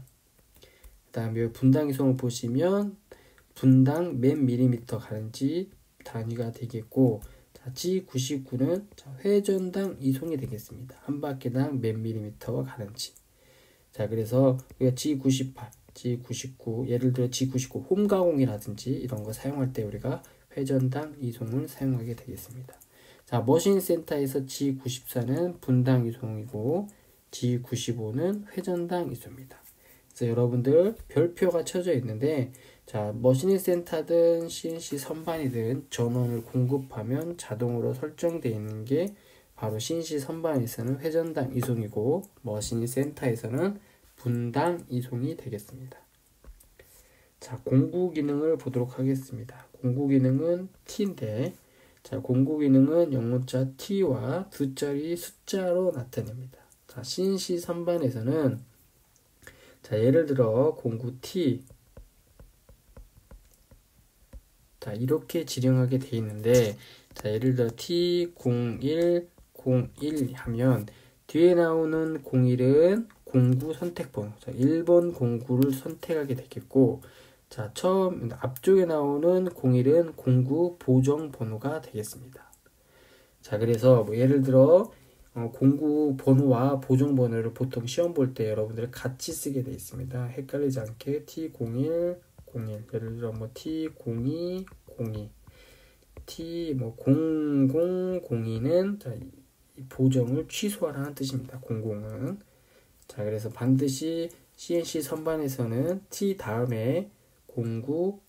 그 다음에 분당 이송을 보시면 분당 몇 밀리미터 가는지 단위가 되겠고, 자, G99는 회전당 이송이 되겠습니다. 한 바퀴당 몇 밀리미터가 가는지. 자, 그래서 우리가 G98, G99, 예를 들어 G99 홈가공이라든지 이런 거 사용할 때 우리가 회전당 이송을 사용하게 되겠습니다. 자, 머신 센터에서 G94는 분당 이송이고 G95는 회전당 이송입니다. 그래서 여러분들 별표가 쳐져 있는데, 자, 머신링 센터든 CNC 선반이든 전원을 공급하면 자동으로 설정되어 있는 게 바로 CNC 선반에서는 회전당 이송이고 머신링 센터에서는 분당 이송이 되겠습니다. 자, 공구 기능을 보도록 하겠습니다. 공구 기능은 T인데, 자, 공구 기능은 영문자 T와 두 자리 숫자로 나타냅니다. 자, CNC 선반에서는 자, 예를 들어 공구 T, 자, 이렇게 지령하게 되어 있는데, 자, 예를 들어 T01, 01 하면 뒤에 나오는 01은 공구 선택 번호, 자, 1번 공구를 선택하게 되겠고, 자, 앞쪽에 나오는 01은 공구 보정 번호가 되겠습니다. 자, 그래서 뭐 예를 들어 공구 번호와 보정 번호를 보통 시험 볼 때 여러분들 같이 쓰게 되어 있습니다. 헷갈리지 않게 T01, 01, 예를 들어 뭐 T02, 02, T 뭐 0002는 자, 이 보정을 취소하라는 뜻입니다. 00은. 자, 그래서 반드시 CNC 선반에서는 T 다음에 공구,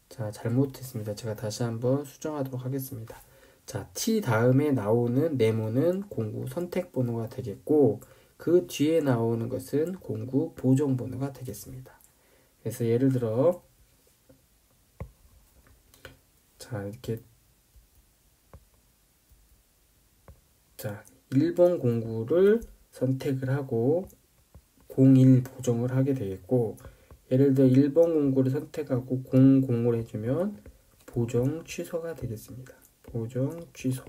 자, 잘못했습니다. 제가 다시 한번 수정하도록 하겠습니다. 자, T 다음에 나오는 네모는 공구 선택 번호가 되겠고, 그 뒤에 나오는 것은 공구 보정 번호가 되겠습니다. 그래서 예를 들어 자, 이렇게 자, 1번 공구를 선택을 하고 01 보정을 하게 되겠고, 예를 들어 1번 공구를 선택하고 00을 해주면 보정 취소가 되겠습니다. 보정 취소.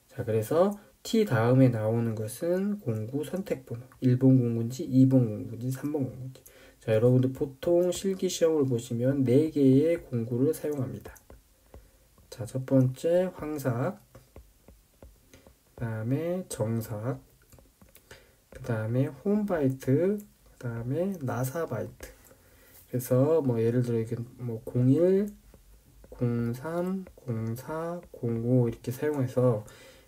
자, 그래서 T 다음에 나오는 것은 공구 선택 번호, 1번 공구인지 2번 공구인지 3번 공구인지. 자, 여러분들 보통 실기시험을 보시면 4개의 공구를 사용합니다. 자, 첫 번째 황삭, 다음에 정삭, 그 다음에 홈바이트, 그 다음에 나사바이트. 그래서 뭐 예를 들어 이게 뭐 01, 03, 04, 05 이렇게 사용해서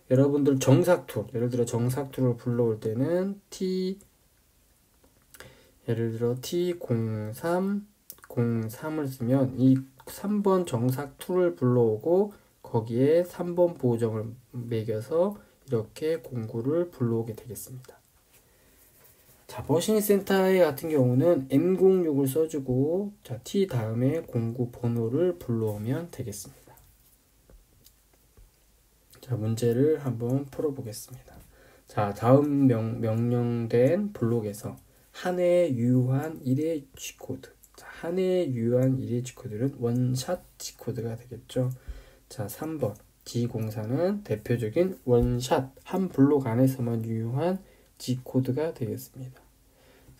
여러분들 정삭 툴, 예를 들어 정삭 툴을 불러올 때는 예를 들어 T03, 03을 쓰면 이 3번 정삭 툴을 불러오고 거기에 3번 보정을 매겨서 이렇게 공구를 불러오게 되겠습니다. 자, 머신 센터의 같은 경우는 M06을 써주고 자, T 다음에 공구 번호를 불러오면 되겠습니다. 자, 문제를 한번 풀어보겠습니다. 자, 다음 명령된 블록에서 한 해에 유효한 1회 G코드. 자, 한 해에 유효한 1회 G코드는 원샷 G코드가 되겠죠. 자, 3번 G04는 대표적인 원샷 한 블록 안에서만 유효한 G코드가 되겠습니다.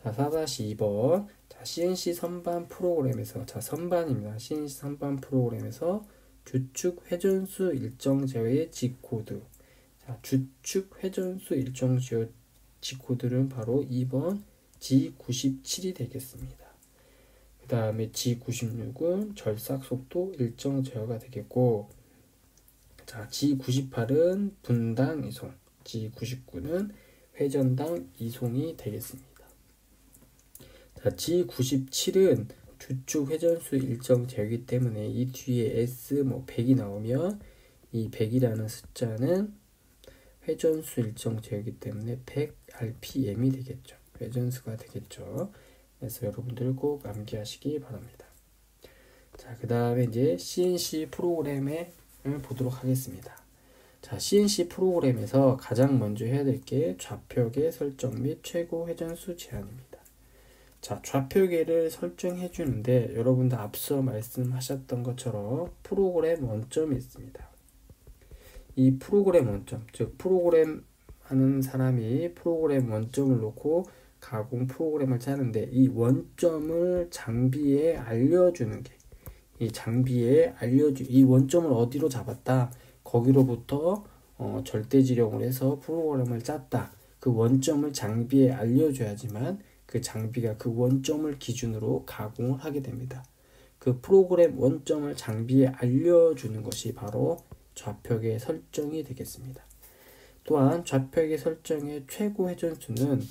자, 4-2번 자, CNC 선반 프로그램에서 자, 선반입니다. CNC 선반 프로그램에서 주축 회전수 일정 제어의 G코드. 자, 주축 회전수 일정 제어 G코드는 바로 2번 G97이 되겠습니다. 그 다음에 G96은 절삭 속도 일정 제어가 되겠고, 자, G98은 분당 이송, G99는 회전당 이송이 되겠습니다. 자, G97은 주축 회전수 일정 제어이기 때문에 이 뒤에 S 100이 나오면 이 100이라는 숫자는 회전수 일정 제어이기 때문에 100rpm이 되겠죠. 회전수가 되겠죠. 그래서 여러분들 꼭 암기하시기 바랍니다. 자, 그 다음에 이제 CNC 프로그램을 보도록 하겠습니다. 자, CNC 프로그램에서 가장 먼저 해야 될 게 좌표계 설정 및 최고 회전수 제한입니다. 자, 좌표계를 설정해 주는데 여러분들 앞서 말씀하셨던 것처럼 프로그램 원점이 있습니다. 이 프로그램 원점, 즉 프로그램 하는 사람이 프로그램 원점을 놓고 가공 프로그램을 짜는데 이 원점을 장비에 알려주는 게 이 원점을 어디로 잡았다, 거기로부터 절대지령을 해서 프로그램을 짰다. 그 원점을 장비에 알려줘야지만 그 장비가 그 원점을 기준으로 가공을 하게 됩니다. 그 프로그램 원점을 장비에 알려주는 것이 바로 좌표계 설정이 되겠습니다. 또한 좌표계 설정의 최고 회전수는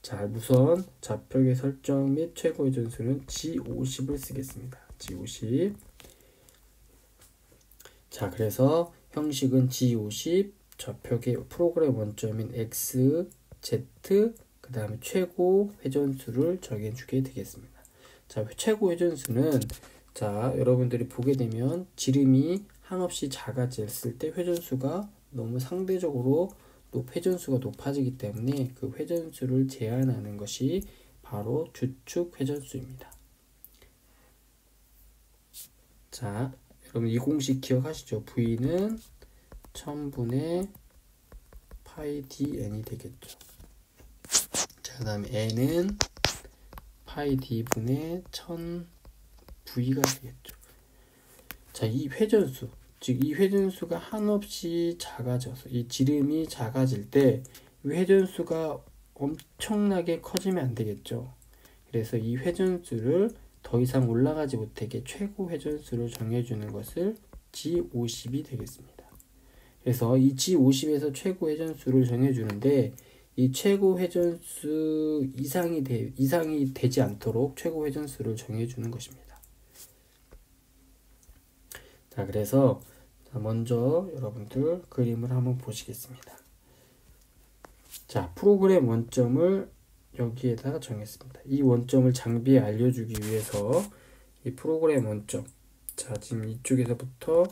자, 우선 좌표계 설정 및 최고 회전수는 G50을 쓰겠습니다. G50. 자, 그래서 형식은 G50, 좌표계 프로그램 원점인 X, Z, 그 다음에 최고 회전수를 정해주게 되겠습니다. 자, 최고 회전수는 자, 여러분들이 보게 되면 지름이 한없이 작아졌을 때 회전수가 너무 상대적으로 회전수가 높아지기 때문에 그 회전수를 제한하는 것이 바로 주축 회전수입니다. 자, 여러분 이 공식 기억하시죠? V는 1000분의 파이 dn이 되겠죠. 자, 그 다음에 n은 파이 d분의 1000v가 되겠죠. 자, 이 회전수, 즉 이 회전수가 한없이 작아져서 이 지름이 작아질 때 회전수가 엄청나게 커지면 안 되겠죠. 그래서 이 회전수를 더 이상 올라가지 못하게 최고 회전수를 정해주는 것을 G50이 되겠습니다. 그래서 이 G50에서 최고 회전수를 정해주는데 이 최고 회전수 이상이 되지 않도록 최고 회전수를 정해주는 것입니다. 자, 그래서 먼저 여러분들 그림을 한번 보시겠습니다. 자, 프로그램 원점을 여기에다가 정했습니다. 이 원점을 장비에 알려주기 위해서 이 프로그램 원점, 자, 지금 이쪽에서부터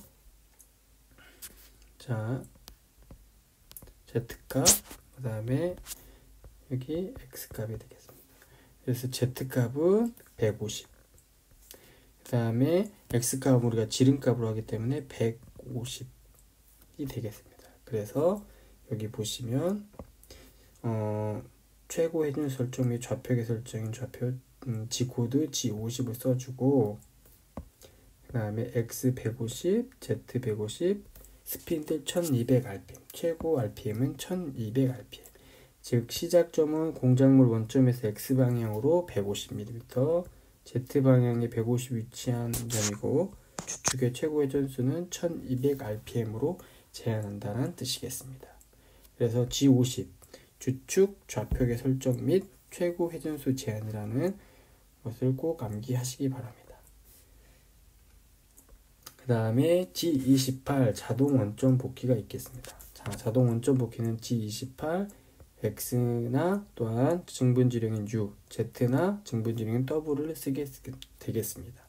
자, Z값, 그 다음에 여기 X값이 되겠습니다. 그래서 Z값은 150, 그 다음에 X값은 우리가 지름값으로 하기 때문에 150이 되겠습니다. 그래서 여기 보시면 최고 회전 설정 및 좌표계 설정인 좌표 G코드 G50을 써주고, 그 다음에 X 150, Z 150, 스피드 1200rpm, 최고 RPM은 1200rpm. 즉 시작점은 공작물 원점에서 X방향으로 150mm, Z방향에 150 위치한 점이고 주축의 최고 회전수는 1200rpm으로 제한한다는 뜻이겠습니다. 그래서 G50, 주축 좌표계 설정 및 최고 회전수 제한이라는 것을 꼭 암기하시기 바랍니다. 그 다음에 G28 자동 원점 복귀가 있겠습니다. 자, 자동 원점 복귀는 G28, X나 또한 증분지령인 U, Z나 증분지령인 W를 쓰게 되겠습니다.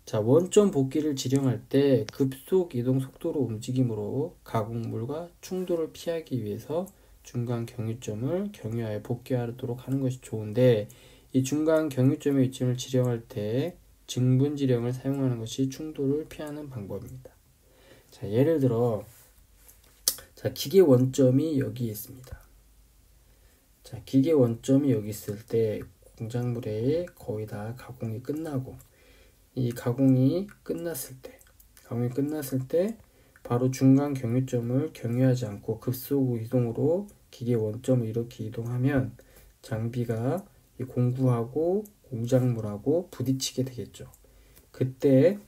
자, 원점 복귀를 지령할 때 급속 이동 속도로 움직임으로 가공물과 충돌을 피하기 위해서 중간 경유점을 경유하여 복귀하도록 하는 것이 좋은데, 이 중간 경유점의 위치를 지령할 때 증분지령을 사용하는 것이 충돌을 피하는 방법입니다. 자, 예를 들어 자, 기계 원점이 여기 있습니다. 자, 기계 원점이 여기 있을 때 공작물에 거의 다 가공이 끝나고, 이 가공이 끝났을 때 바로 중간 경유점을 경유하지 않고 급속 이동으로 기계 원점을 이렇게 이동하면 장비가 이 공구하고 공작물하고 부딪히게 되겠죠. 그때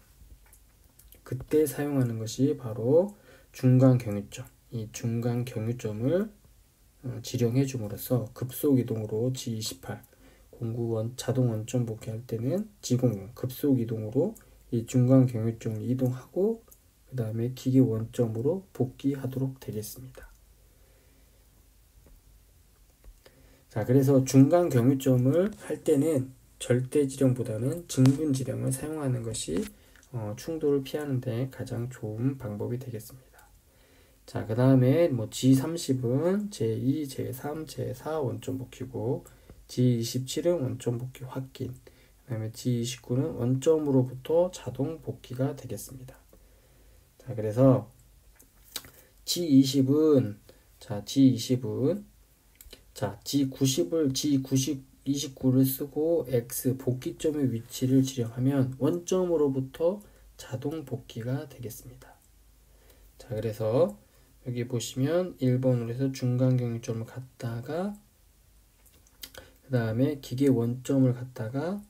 사용하는 것이 바로 중간 경유점. 이 중간 경유점을 지령해 줌으로써 급속 이동으로 G28 공구 자동 원점 복귀할 때는 G00 급속 이동으로 이 중간 경유점을 이동하고 그 다음에 기계 원점으로 복귀하도록 되겠습니다. 자, 그래서 중간 경유점을 할 때는 절대 지령보다는 증분 지령을 사용하는 것이 충돌을 피하는 데 가장 좋은 방법이 되겠습니다. 자, 그 다음에 G30은 제2, 제3, 제4 원점 복귀고, G27은 원점 복귀 확인, 그 다음에 G29는 원점으로부터 자동 복귀가 되겠습니다. 자, 그래서 G20은 G90을 G29를 쓰고 X 복귀점의 위치를 지령하면 원점으로부터 자동 복귀가 되겠습니다. 자, 그래서 여기 보시면 1번으로 해서 중간 경유점을 갔다가 그 다음에 기계 원점을 갔다가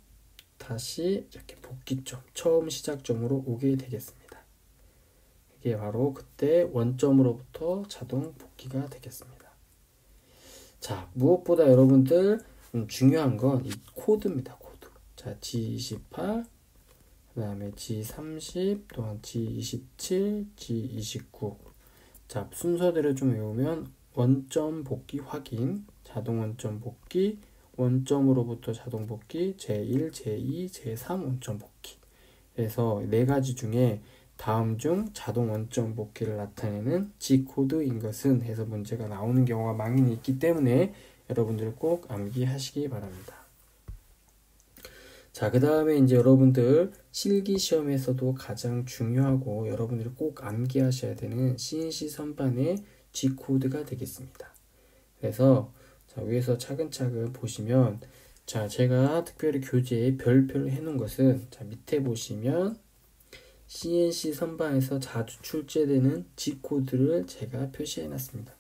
다시 이렇게 복귀점, 처음 시작점으로 오게 되겠습니다. 이게 바로 그때 원점으로부터 자동 복귀가 되겠습니다. 자, 무엇보다 여러분들 중요한 건 이 코드입니다. 코드. 자, G28, 그 다음에 G30, 또한 G27, G29. 자, 순서대로 좀 외우면 원점 복귀 확인, 자동 원점 복귀, 원점으로부터 자동 복귀, 제1, 제2, 제3 원점 복귀. 그래서 네 가지 중에 다음 중 자동 원점 복귀를 나타내는 G코드인 것은 해서 문제가 나오는 경우가 많이 있기 때문에 여러분들 꼭 암기하시기 바랍니다. 자, 그 다음에 이제 여러분들 실기시험에서도 가장 중요하고 여러분들이 꼭 암기하셔야 되는 CNC 선반의 G코드가 되겠습니다. 그래서 자, 위에서 차근차근 보시면, 자, 제가 특별히 교재에 별표를 해놓은 것은, 자, 밑에 보시면 CNC 선반에서 자주 출제되는 G코드를 제가 표시해놨습니다.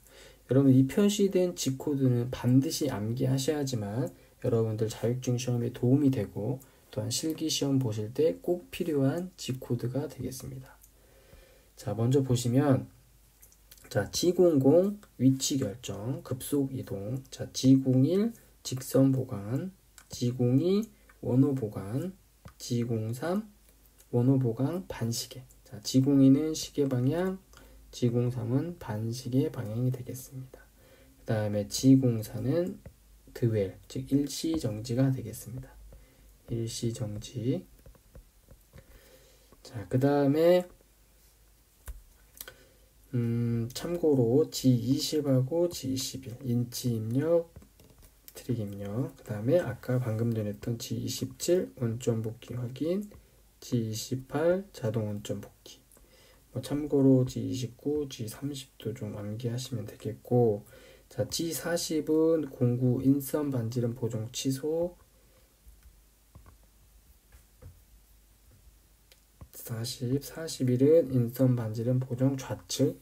여러분, 이 표시된 G코드는 반드시 암기하셔야지만 여러분들 자격증 시험에 도움이 되고 또한 실기시험 보실 때 꼭 필요한 G코드가 되겠습니다. 자, 먼저 보시면, 자, G00 위치 결정, 급속 이동, 자, G01 직선 보관, G02 원호 보관, G03 원호 보강 반시계. 자, G02는 시계 방향, G03은 반시계 방향이 되겠습니다. 그 다음에 G04는 드웰, 즉 일시정지가 되겠습니다. 일시정지. 자, 그 다음에 참고로 G20하고 G21 인치 입력, 트릭 입력, 그 다음에 아까 방금 전에 했던 G27 원점 복귀 확인, G28 자동 원점 복귀. 참고로 G29, G30도 좀 암기하시면 되겠고, 자, G40은 공구 인선 반지름 보정 취소, 41은 인선 반지름 보정 좌측,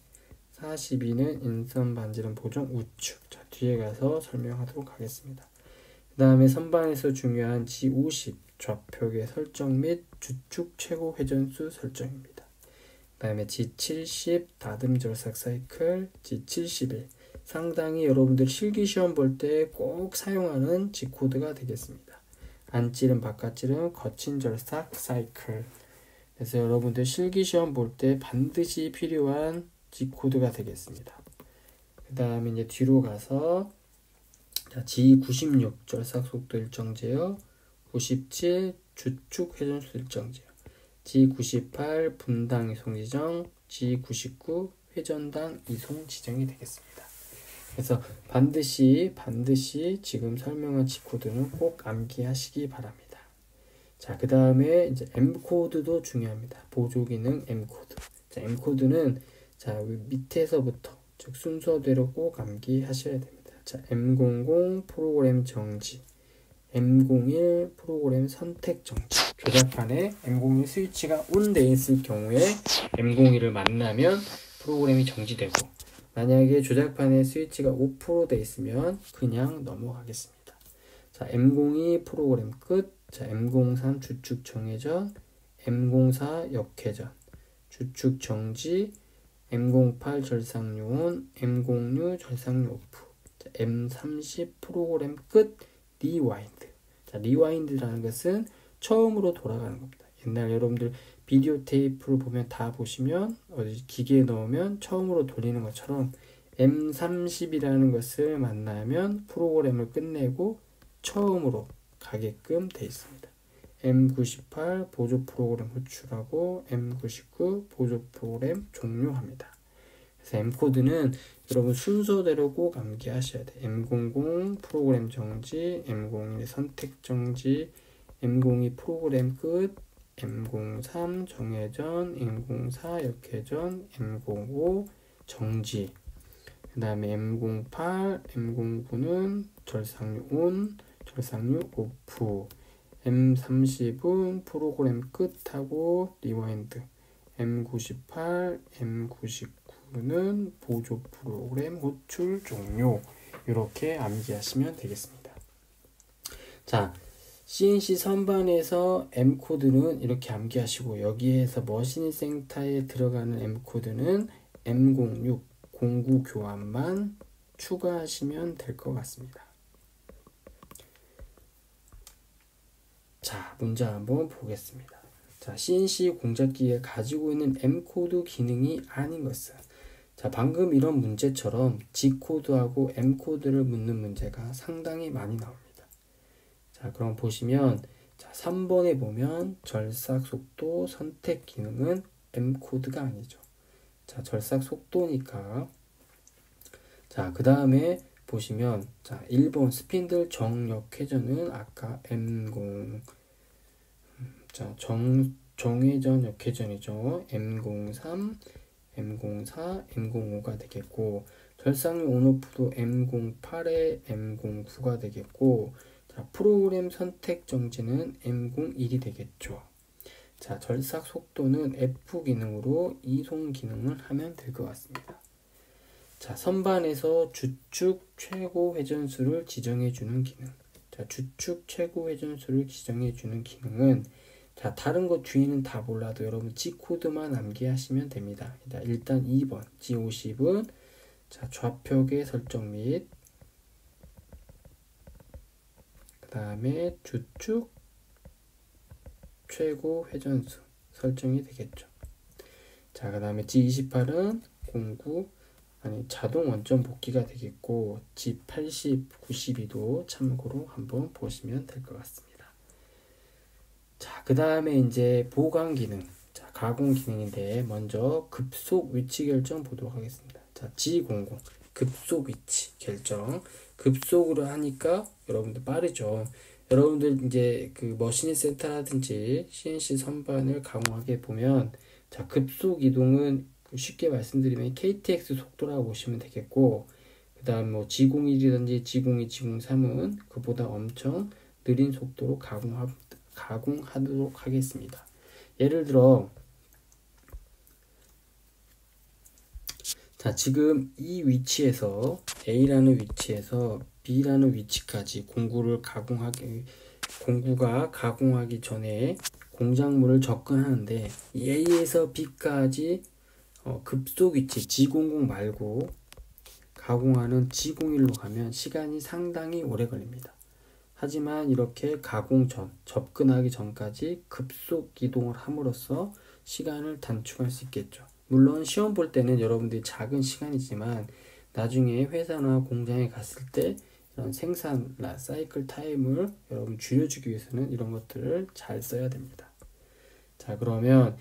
42는 인선 반지름 보정 우측. 자, 뒤에 가서 설명하도록 하겠습니다. 그 다음에 선반에서 중요한 G50 좌표계 설정 및 주축 최고 회전수 설정입니다. 그 다음에 G70 다듬 절삭 사이클, G71 상당히 여러분들 실기시험 볼 때 꼭 사용하는 G코드가 되겠습니다. 안찌름 바깥찌름 거친 절삭 사이클. 그래서 여러분들 실기시험 볼 때 반드시 필요한 G코드가 되겠습니다. 그 다음에 이제 뒤로 가서 G96 절삭 속도 일정 제어, 97 주축 회전수 일정 제어, G98 분당 이송 지정, G99 회전당 이송 지정이 되겠습니다. 그래서 반드시 지금 설명한 G코드는 꼭 암기하시기 바랍니다. 자, 그 다음에 이제 M코드도 중요합니다. 보조 기능 M코드. 자, M코드는 자, 밑에서부터 즉 순서대로 꼭 암기하셔야 됩니다. 자, M00 프로그램 정지, M01 프로그램 선택 정지. 조작판에 M01 스위치가 온 돼 있을 경우에 M01을 만나면 프로그램이 정지되고, 만약에 조작판에 스위치가 오프로 돼 있으면 그냥 넘어가겠습니다. 자, M02 프로그램 끝. 자, M03 주축 정회전, M04 역회전, 주축 정지, M08 절삭류 온, M06 절삭류 오프. 자, M30 프로그램 끝. 리와인드. 자, 리와인드라는 것은 처음으로 돌아가는 겁니다. 옛날 여러분들 비디오 테이프를 보면 다 보시면 어디 기계에 넣으면 처음으로 돌리는 것처럼 M30이라는 것을 만나면 프로그램을 끝내고 처음으로 가게끔 되어 있습니다. M98 보조 프로그램 호출하고 M99 보조 프로그램 종료합니다. 그래서 M코드는 여러분 순서대로 꼭 암기하셔야 돼요. M00 프로그램 정지, M01 선택 정지, M02 프로그램 끝, M03 정회전, M04 역회전, M05 정지. 그 다음에 M08, M09는 절삭류 온, 절삭류 오프. M30은 프로그램 끝하고 리와인드. M98, M99는 보조 프로그램 호출 종료. 이렇게 암기하시면 되겠습니다. 자, CNC 선반에서 M코드는 이렇게 암기하시고, 여기에서 머신 센터에 들어가는 M코드는 M06 공구 교환만 추가하시면 될 것 같습니다. 자, 문제 한번 보겠습니다. 자, CNC 공작기에 가지고 있는 M코드 기능이 아닌 것은, 자, 방금 이런 문제처럼 G코드하고 M코드를 묻는 문제가 상당히 많이 나옵니다. 자, 그럼 보시면, 자, 3번에 보면 절삭 속도 선택 기능은 M코드가 아니죠. 자, 절삭 속도니까. 자, 그 다음에 보시면, 자, 1번 스핀들 정역 회전은 아까 M0, 자, 정회전 역회전이죠. M03, M04, M05가 되겠고, 절삭류 온오프도 M08에 M09가 되겠고, 자, 프로그램 선택 정지는 M01이 되겠죠. 자, 절삭 속도는 F 기능으로 이송 기능을 하면 될 것 같습니다. 자, 선반에서 주축 최고 회전수를 지정해 주는 기능. 자, 주축 최고 회전수를 지정해 주는 기능은, 자, 다른 거 뒤에는 다 몰라도 여러분 G코드만 암기하시면 됩니다. 자, 일단 2번 G50은 자, 좌표계 설정 및 그 다음에 주축 최고 회전수 설정이 되겠죠. 자, 그 다음에 G28은 자동 원점 복귀가 되겠고, G80, 92도 참고로 한번 보시면 될 것 같습니다. 자, 그 다음에 이제 보강 기능, 자, 가공 기능인데, 먼저 급속 위치 결정 보도록 하겠습니다. 자, G00 급속 위치 결정. 급속으로 하니까 여러분들 빠르죠. 여러분들 이제 그 머신 센터라든지 CNC 선반을 가공하게 보면, 자, 급속 이동은 쉽게 말씀드리면 KTX 속도라고 보시면 되겠고, 그 다음 뭐 G01이든지 G02, G03은 그보다 엄청 느린 속도로 가공하도록 하겠습니다. 예를 들어 자, 지금 이 위치에서 A라는 위치에서 B라는 위치까지 공구가 가공하기 전에 공작물을 접근하는데 이 A에서 B까지 급속 위치 G00 말고 가공하는 G01로 가면 시간이 상당히 오래 걸립니다. 하지만 이렇게 접근하기 전까지 급속 이동을 함으로써 시간을 단축할 수 있겠죠. 물론 시험 볼 때는 여러분들이 작은 시간이지만 나중에 회사나 공장에 갔을 때 이런 생산 사이클 타임을 여러분 줄여주기 위해서는 이런 것들을 잘 써야 됩니다. 자, 그러면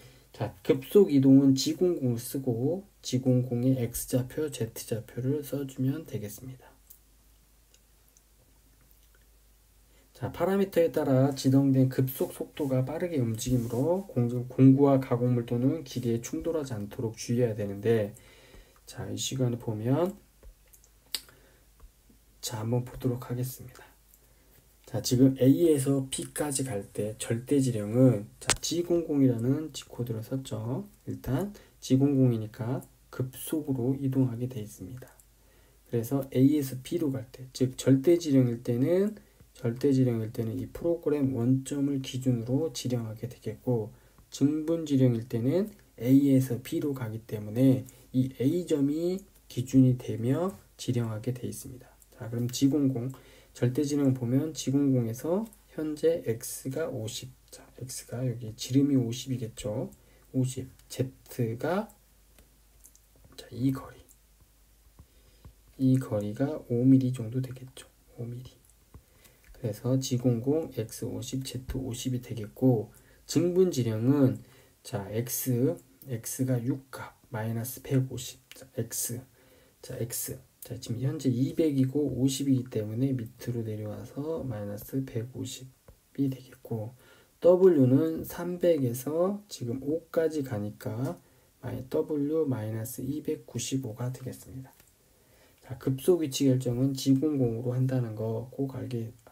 급속 이동은 G00을 쓰고 G00의 X좌표, Z좌표를 써주면 되겠습니다. 자, 파라미터에 따라 지정된 급속 속도가 빠르게 움직이므로 공구와 가공물 또는 기계에 충돌하지 않도록 주의해야 되는데, 자, 이 시간에 보면, 자, 한번 보도록 하겠습니다. 자, 지금 A에서 B까지 갈 때 절대지령은 G00이라는 G코드를 썼죠. 일단 G00이니까 급속으로 이동하게 되어 있습니다. 그래서 A에서 B로 갈 때, 즉 절대지령일 때는 이 프로그램 원점을 기준으로 지령하게 되겠고, 증분지령일 때는 A에서 B로 가기 때문에 이 A점이 기준이 되며 지령하게 되어 있습니다. 자, 그럼 G00 절대지령 보면 G00에서 현재 X가 50, 자, X가 여기 지름이 50이겠죠. 50, Z가 이 거리가 5mm 정도 되겠죠. 5mm. 그래서 G00, X50, Z50이 되겠고, 증분지령은 X가 6값, 마이너스 150, X. 자, 지금 현재 200이고 50이기 때문에 밑으로 내려와서 마이너스 150이 되겠고, W는 300에서 지금 5까지 가니까 W 마이너스 295가 되겠습니다. 자, 급속 위치 결정은 G00으로 한다는 거 꼭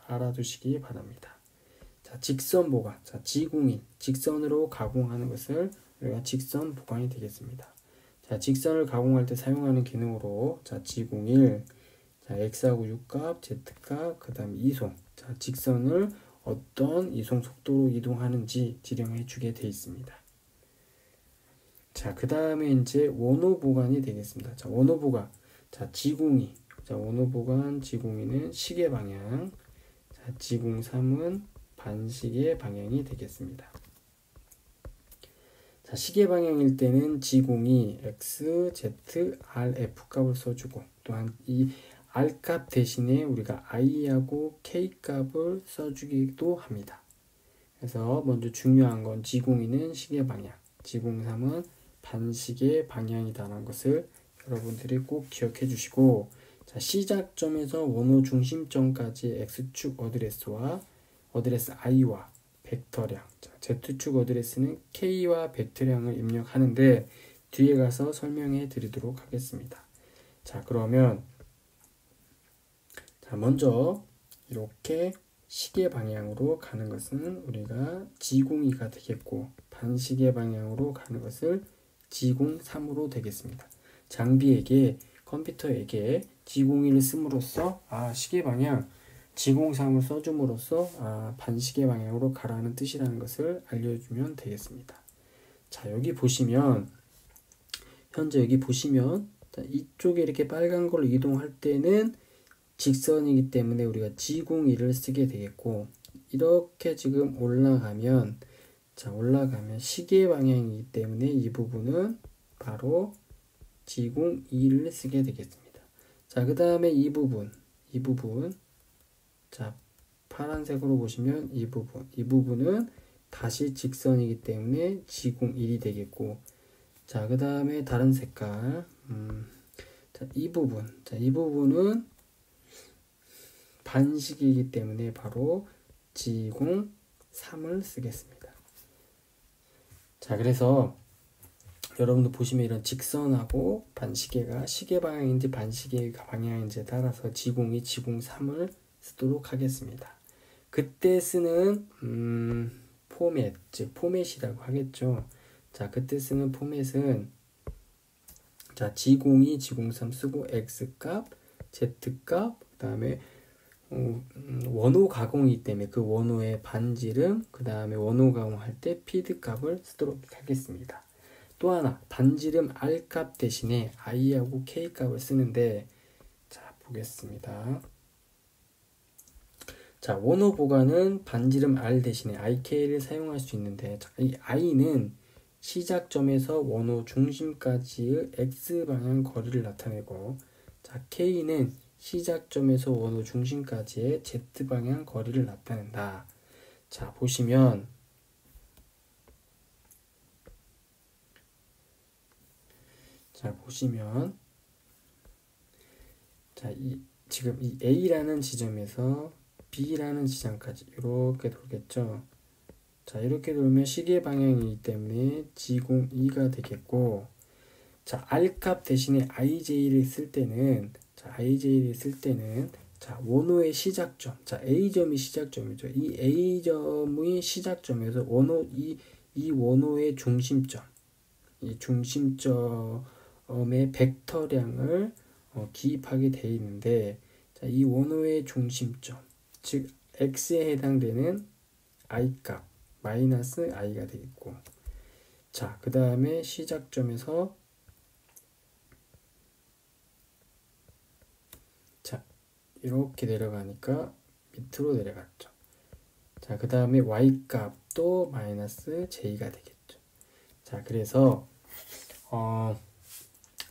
알아두시기 바랍니다. 자, 직선 보관. 자, G01. 직선으로 가공하는 것을 우리가 직선 보관이 되겠습니다. 자, 직선을 가공할 때 사용하는 기능으로 G01. 자, X하고 6값, Z값, 그 다음에 이송. 자, 직선을 어떤 이송 속도로 이동하는지 지령해 주게 되어 있습니다. 자, 그 다음에 이제 원호 보관이 되겠습니다. 자, 원호 보관. 자, G02. 자, 원호 보관 G02는 시계 방향. 자, G03은 반시계 방향이 되겠습니다. 자, 시계 방향일 때는 G02, X, Z, R, F 값을 써주고, 또한 이 R 값 대신에 우리가 I하고 K 값을 써주기도 합니다. 그래서 먼저 중요한 건 G02는 시계 방향, G03은 반시계 방향이라는 것을 여러분들이 꼭 기억해 주시고, 자, 시작점에서 원호 중심점까지 X축 어드레스 I와 벡터량, 자, Z축 어드레스는 K와 벡터량을 입력하는데 뒤에 가서 설명해 드리도록 하겠습니다. 자, 그러면 먼저 이렇게 시계 방향으로 가는 것은 우리가 G02가 되겠고, 반시계 방향으로 가는 것을 G03으로 되겠습니다. 컴퓨터에게 G01을 씀으로써 시계 방향 G03을 써줌으로써 반시계 방향으로 가라는 뜻이라는 것을 알려주면 되겠습니다. 자, 현재 여기 보시면 이쪽에 이렇게 빨간 걸로 이동할 때는 직선이기 때문에 우리가 G01을 쓰게 되겠고, 이렇게 지금 올라가면 시계 방향이기 때문에 이 부분은 바로 G02를 쓰게 되겠습니다. 자, 그 다음에 이 부분, 자, 파란색으로 보시면 이 부분은 다시 직선이기 때문에 G01이 되겠고, 자, 그 다음에 다른 색깔, 이 부분은 반시계이기 때문에 바로 G03을 쓰겠습니다. 자, 그래서 여러분도 보시면 이런 직선하고 반시계가 시계 방향인지 반시계 방향인지에 따라서 G02, G03을 쓰도록 하겠습니다. 그때 쓰는 포맷이라고 하겠죠. 자, 그때 쓰는 포맷은 자, G02, G03 쓰고 X값, Z값, 그 다음에 원호 가공이기 때문에 그 원호의 반지름, 그 다음에 원호 가공할 때 피드 값을 쓰도록 하겠습니다. 또 하나, 반지름 R 값 대신에 I하고 K 값을 쓰는데, 자, 보겠습니다. 자, 원호 보관은 반지름 R 대신에 IK를 사용할 수 있는데, 자, 이 I는 시작점에서 원호 중심까지의 X방향 거리를 나타내고, 자, K는 시작점에서 원호 중심까지의 Z방향 거리를 나타낸다. 자, 보시면 자, 지금 이 A라는 지점에서 B라는 지점까지 이렇게 돌겠죠. 자, 이렇게 돌면 시계 방향이기 때문에 G02가 되겠고, 자, R값 대신에 IJ를 쓸 때는, 자, 원호의 시작점, 자, A점이 시작점이죠. 이 A점의 시작점에서 이 원호의 중심점, 이 중심점의 벡터량을 기입하게 되어 있는데, 자, 이 원호의 중심점, 즉 X에 해당되는 I값, 마이너스 I가 되겠고, 자, 그 다음에 시작점에서 자, 이렇게 내려가니까 밑으로 내려갔죠. 자, 그 다음에 Y값도 마이너스 J가 되겠죠. 자, 그래서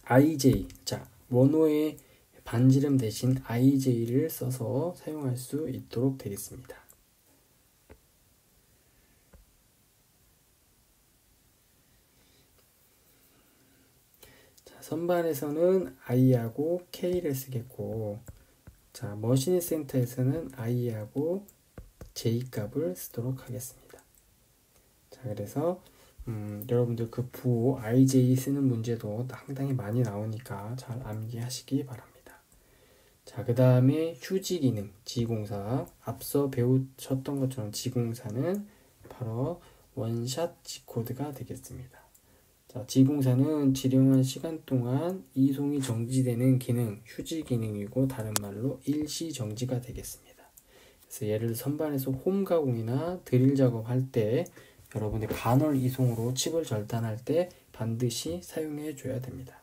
IJ, 자, 원호의 반지름 대신 IJ를 써서 사용할 수 있도록 되겠습니다. 자, 선반에서는 I하고 K를 쓰겠고, 자, 머신 센터에서는 I하고 J 값을 쓰도록 하겠습니다. 자, 그래서 여러분들 그 부호 IJ 쓰는 문제도 상당히 많이 나오니까 잘 암기하시기 바랍니다. 자, 그 다음에 휴지 기능 G04, 앞서 배우셨던 것처럼 G04는 바로 원샷 G코드가 되겠습니다. 자, G04는 지령한 시간 동안 이송이 정지되는 기능, 휴지 기능이고 다른 말로 일시 정지가 되겠습니다. 그래서 예를 들어 선반에서 홈 가공이나 드릴 작업할 때 여러분들 간헐 이송으로 칩을 절단할 때 반드시 사용해 줘야 됩니다.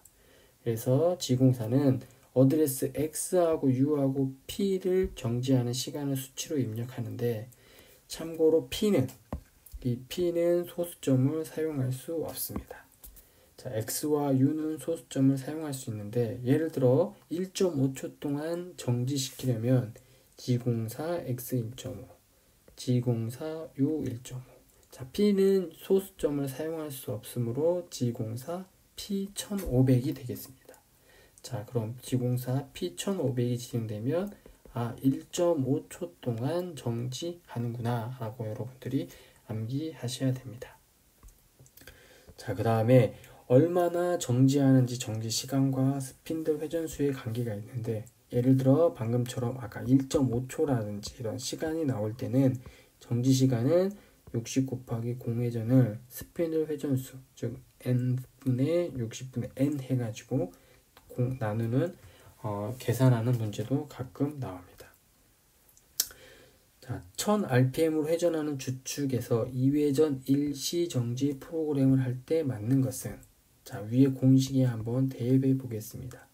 그래서 G04는 어드레스 X하고 U하고 P를 정지하는 시간을 수치로 입력하는데, 참고로 이 P는 소수점을 사용할 수 없습니다. 자, X와 U는 소수점을 사용할 수 있는데, 예를 들어 1.5초 동안 정지시키려면 G04 X 1.5, G04 U 1.5. 자, P는 소수점을 사용할 수 없으므로 G04 P1500이 되겠습니다. 자, 그럼 G04 P1500이 지정되면 1.5초 동안 정지하는구나 라고 여러분들이 암기하셔야 됩니다. 자, 그 다음에 얼마나 정지하는지 정지 시간과 스핀들 회전수의 관계가 있는데, 예를 들어 방금처럼 아까 1.5초라든지 이런 시간이 나올 때는 정지 시간은 60 곱하기 공회전을 스핀들 회전수, 즉 n분의 60분의 n 해가지고 나누는 계산하는 문제도 가끔 나옵니다. 자, 1000rpm으로 회전하는 주축에서 2회전 일시정지 프로그램을 할 때 맞는 것은, 자, 위에 공식에 한번 대입해 보겠습니다.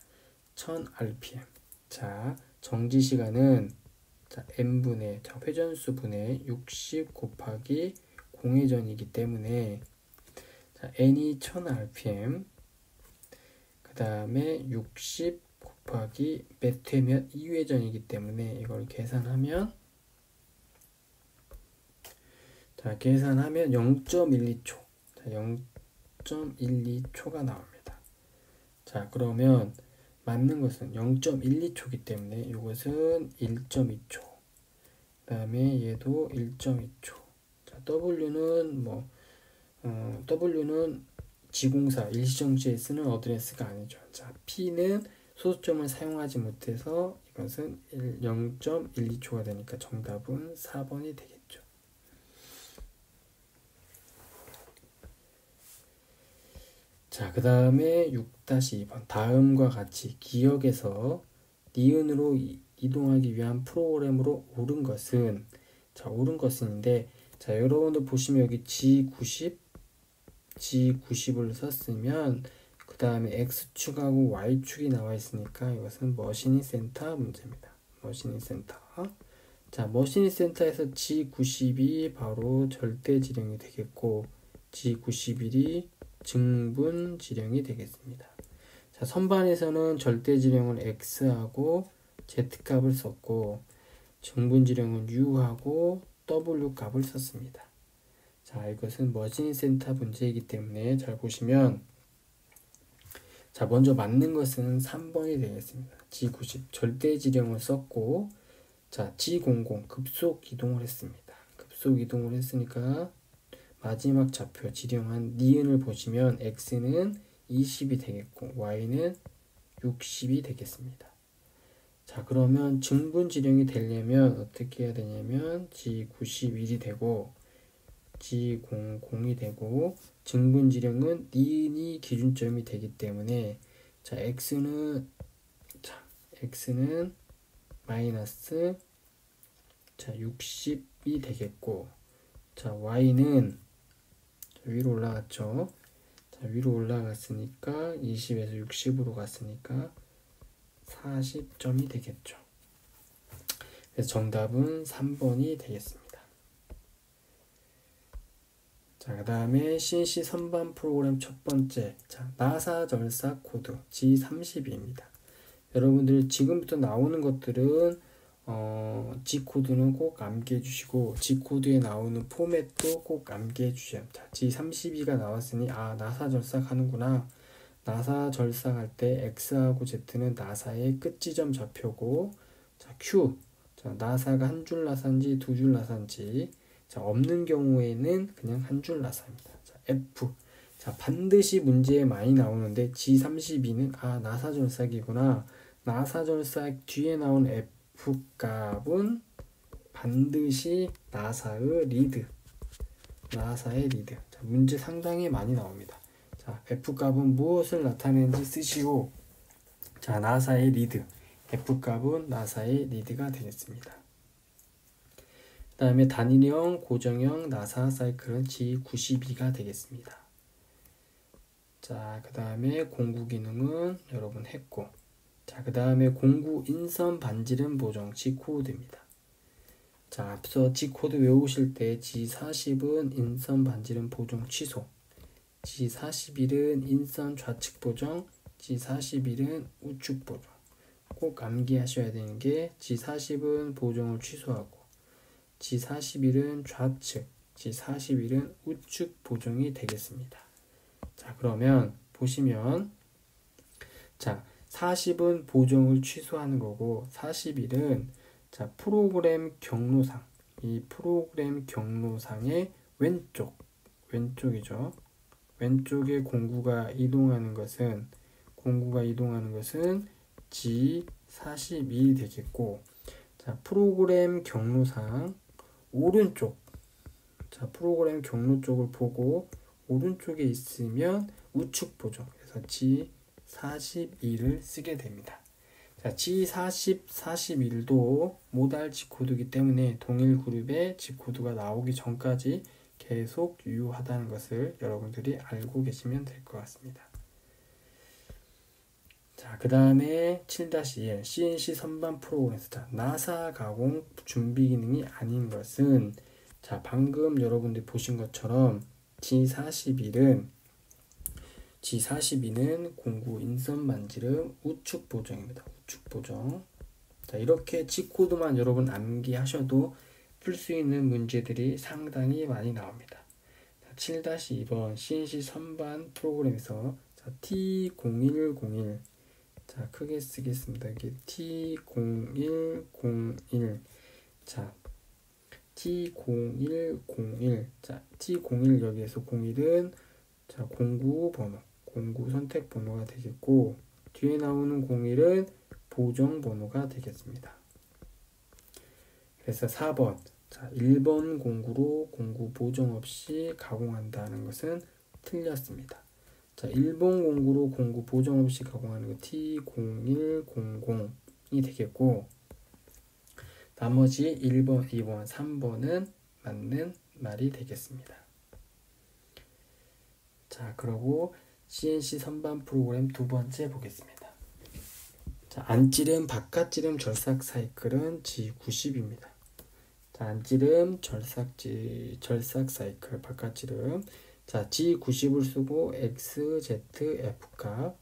1000rpm. 자, 정지 시간은 자, n분의 회전수 분의 60 곱하기 공회전이기 때문에, 자, n이 1000rpm, 그 다음에 60 곱하기 몇 회면 2회전이기 때문에 이걸 계산하면, 자, 계산하면 0.12초, 자, 0.12초가 나옵니다. 자, 그러면 맞는 것은 0.12초이기 때문에 이것은 1.2초, 그 다음에 얘도 1.2초. 자, W는 W는 G04 일시정지에 쓰는 어드레스가 아니죠. 자, P는 소수점을 사용하지 못해서 이것은 0.12초가 되니까 정답은 4번이 되겠죠. 자, 그 다음에 6-2번. 다음과 같이 기억에서 니은으로 이동하기 위한 프로그램으로 옳은 것은, 자, 옳은 것은인데, 자, 여러분들 보시면 여기 G90을 썼으면, 그 다음에 X축하고 Y축이 나와 있으니까 이것은 머신인 센터 문제입니다. 머신인 센터. 자, 머신인 센터에서 G90이 바로 절대 지령이 되겠고, G91이 증분 지령이 되겠습니다. 자, 선반에서는 절대 지령은 X하고 Z값을 썼고, 증분 지령은 U하고 W 값을 썼습니다. 자, 이것은 머신 센터 문제이기 때문에 잘 보시면, 자, 먼저 맞는 것은 3번이 되겠습니다. G90 절대 지령을 썼고, 자, G00 급속 이동을 했습니다. 급속 이동을 했으니까 마지막 좌표 지령한 니은을 보시면 X는 20이 되겠고 Y는 60이 되겠습니다. 자, 그러면 증분 지령이 되려면 어떻게 해야 되냐면 G91이 되고 G00이 되고, 증분 지령은 니은이 기준점이 되기 때문에, 자, X는 마이너스, 자, 60이 되겠고, 자, Y는 위로 올라갔죠. 자, 위로 올라갔으니까 20에서 60으로 갔으니까 40점이 되겠죠. 그래서 정답은 3번이 되겠습니다. 자, 그 다음에 CNC 선반 프로그램 첫 번째, 자, 나사 절삭 코드 G32입니다. 여러분들 지금부터 나오는 것들은 G코드는 꼭 암기해 주시고, G코드에 나오는 포맷도 꼭 암기해 주셔야 합니다. G32가 나왔으니 나사 절삭 하는구나. 나사 절삭할 때 X하고 Z는 나사의 끝지점 좌표고, 자, Q, 자, 나사가 한 줄 나사인지 두 줄 나사인지, 자, 없는 경우에는 그냥 한 줄 나사입니다. 자, F, 자, 반드시 문제에 많이 나오는데 G32는 나사 절삭이구나. 나사 절삭 뒤에 나온 F 값은 반드시 나사의 리드. 자, 문제 상당히 많이 나옵니다. 자, F 값은 무엇을 나타내는지 쓰시고, 자, 나사의 리드. F 값은 나사의 리드가 되겠습니다. 그 다음에 단일형, 고정형 나사 사이클은 G92가 되겠습니다. 자, 그 다음에 공구 기능은 여러분 했고, 자, 그 다음에 공구 인선 반지름 보정 G코드입니다. 자, 앞서 G코드 외우실 때 G40은 인선 반지름 보정 취소, G41은 인선 좌측 보정, G41은 우측 보정. 꼭 암기하셔야 되는 게 G40은 보정을 취소하고, G41은 좌측, G41은 우측 보정이 되겠습니다. 자, 그러면 보시면, 자, 40은 보정을 취소하는 거고, 41은 자, 프로그램 경로상, 이 프로그램 경로상의 왼쪽이죠. 왼쪽에 공구가 이동하는 것은 G42 되겠고, 자, 프로그램 경로상 오른쪽, 자, 프로그램 경로 쪽을 보고 오른쪽에 있으면 우측 보정, 그래서 G42를 쓰게 됩니다. 자, G40, 41도 모달 G코드이기 때문에 동일 그룹의 G코드가 나오기 전까지 계속 유효하다는 것을 여러분들이 알고 계시면 될 것 같습니다. 자, 그 다음에 7-1 CNC 선반 프로그램에서 나사 가공 준비 기능이 아닌 것은, 자, 방금 여러분들이 보신 것처럼 G42는 공구 인선 반지름 우측 보정입니다. 우측 보정. 자, 이렇게 G코드만 여러분 암기하셔도 풀 수 있는 문제들이 상당히 많이 나옵니다. 자, 7-2번 CNC 선반 프로그램에서 자, T0101, 자, 크게 쓰겠습니다. 이게 T0101, 자, T0101, 자, T01 여기에서 01은 자, 공구 번호, 공구 선택 번호가 되겠고, 뒤에 나오는 01은 보정 번호가 되겠습니다. 그래서 4번, 자, 1번 공구로 공구 보정 없이 가공한다는 것은 틀렸습니다. 자, 일본 공구로 공구 보정 없이 가공하는 거 T0100이 되겠고, 나머지 1번, 2번, 3번은 맞는 말이 되겠습니다. 자, 그러고 CNC 선반 프로그램 두 번째 보겠습니다. 자, 안찌름 바깥찌름 절삭 사이클은 G90입니다. 자, 안찌름 절삭 사이클 바깥찌름. 자, G90을 쓰고 XZF 값,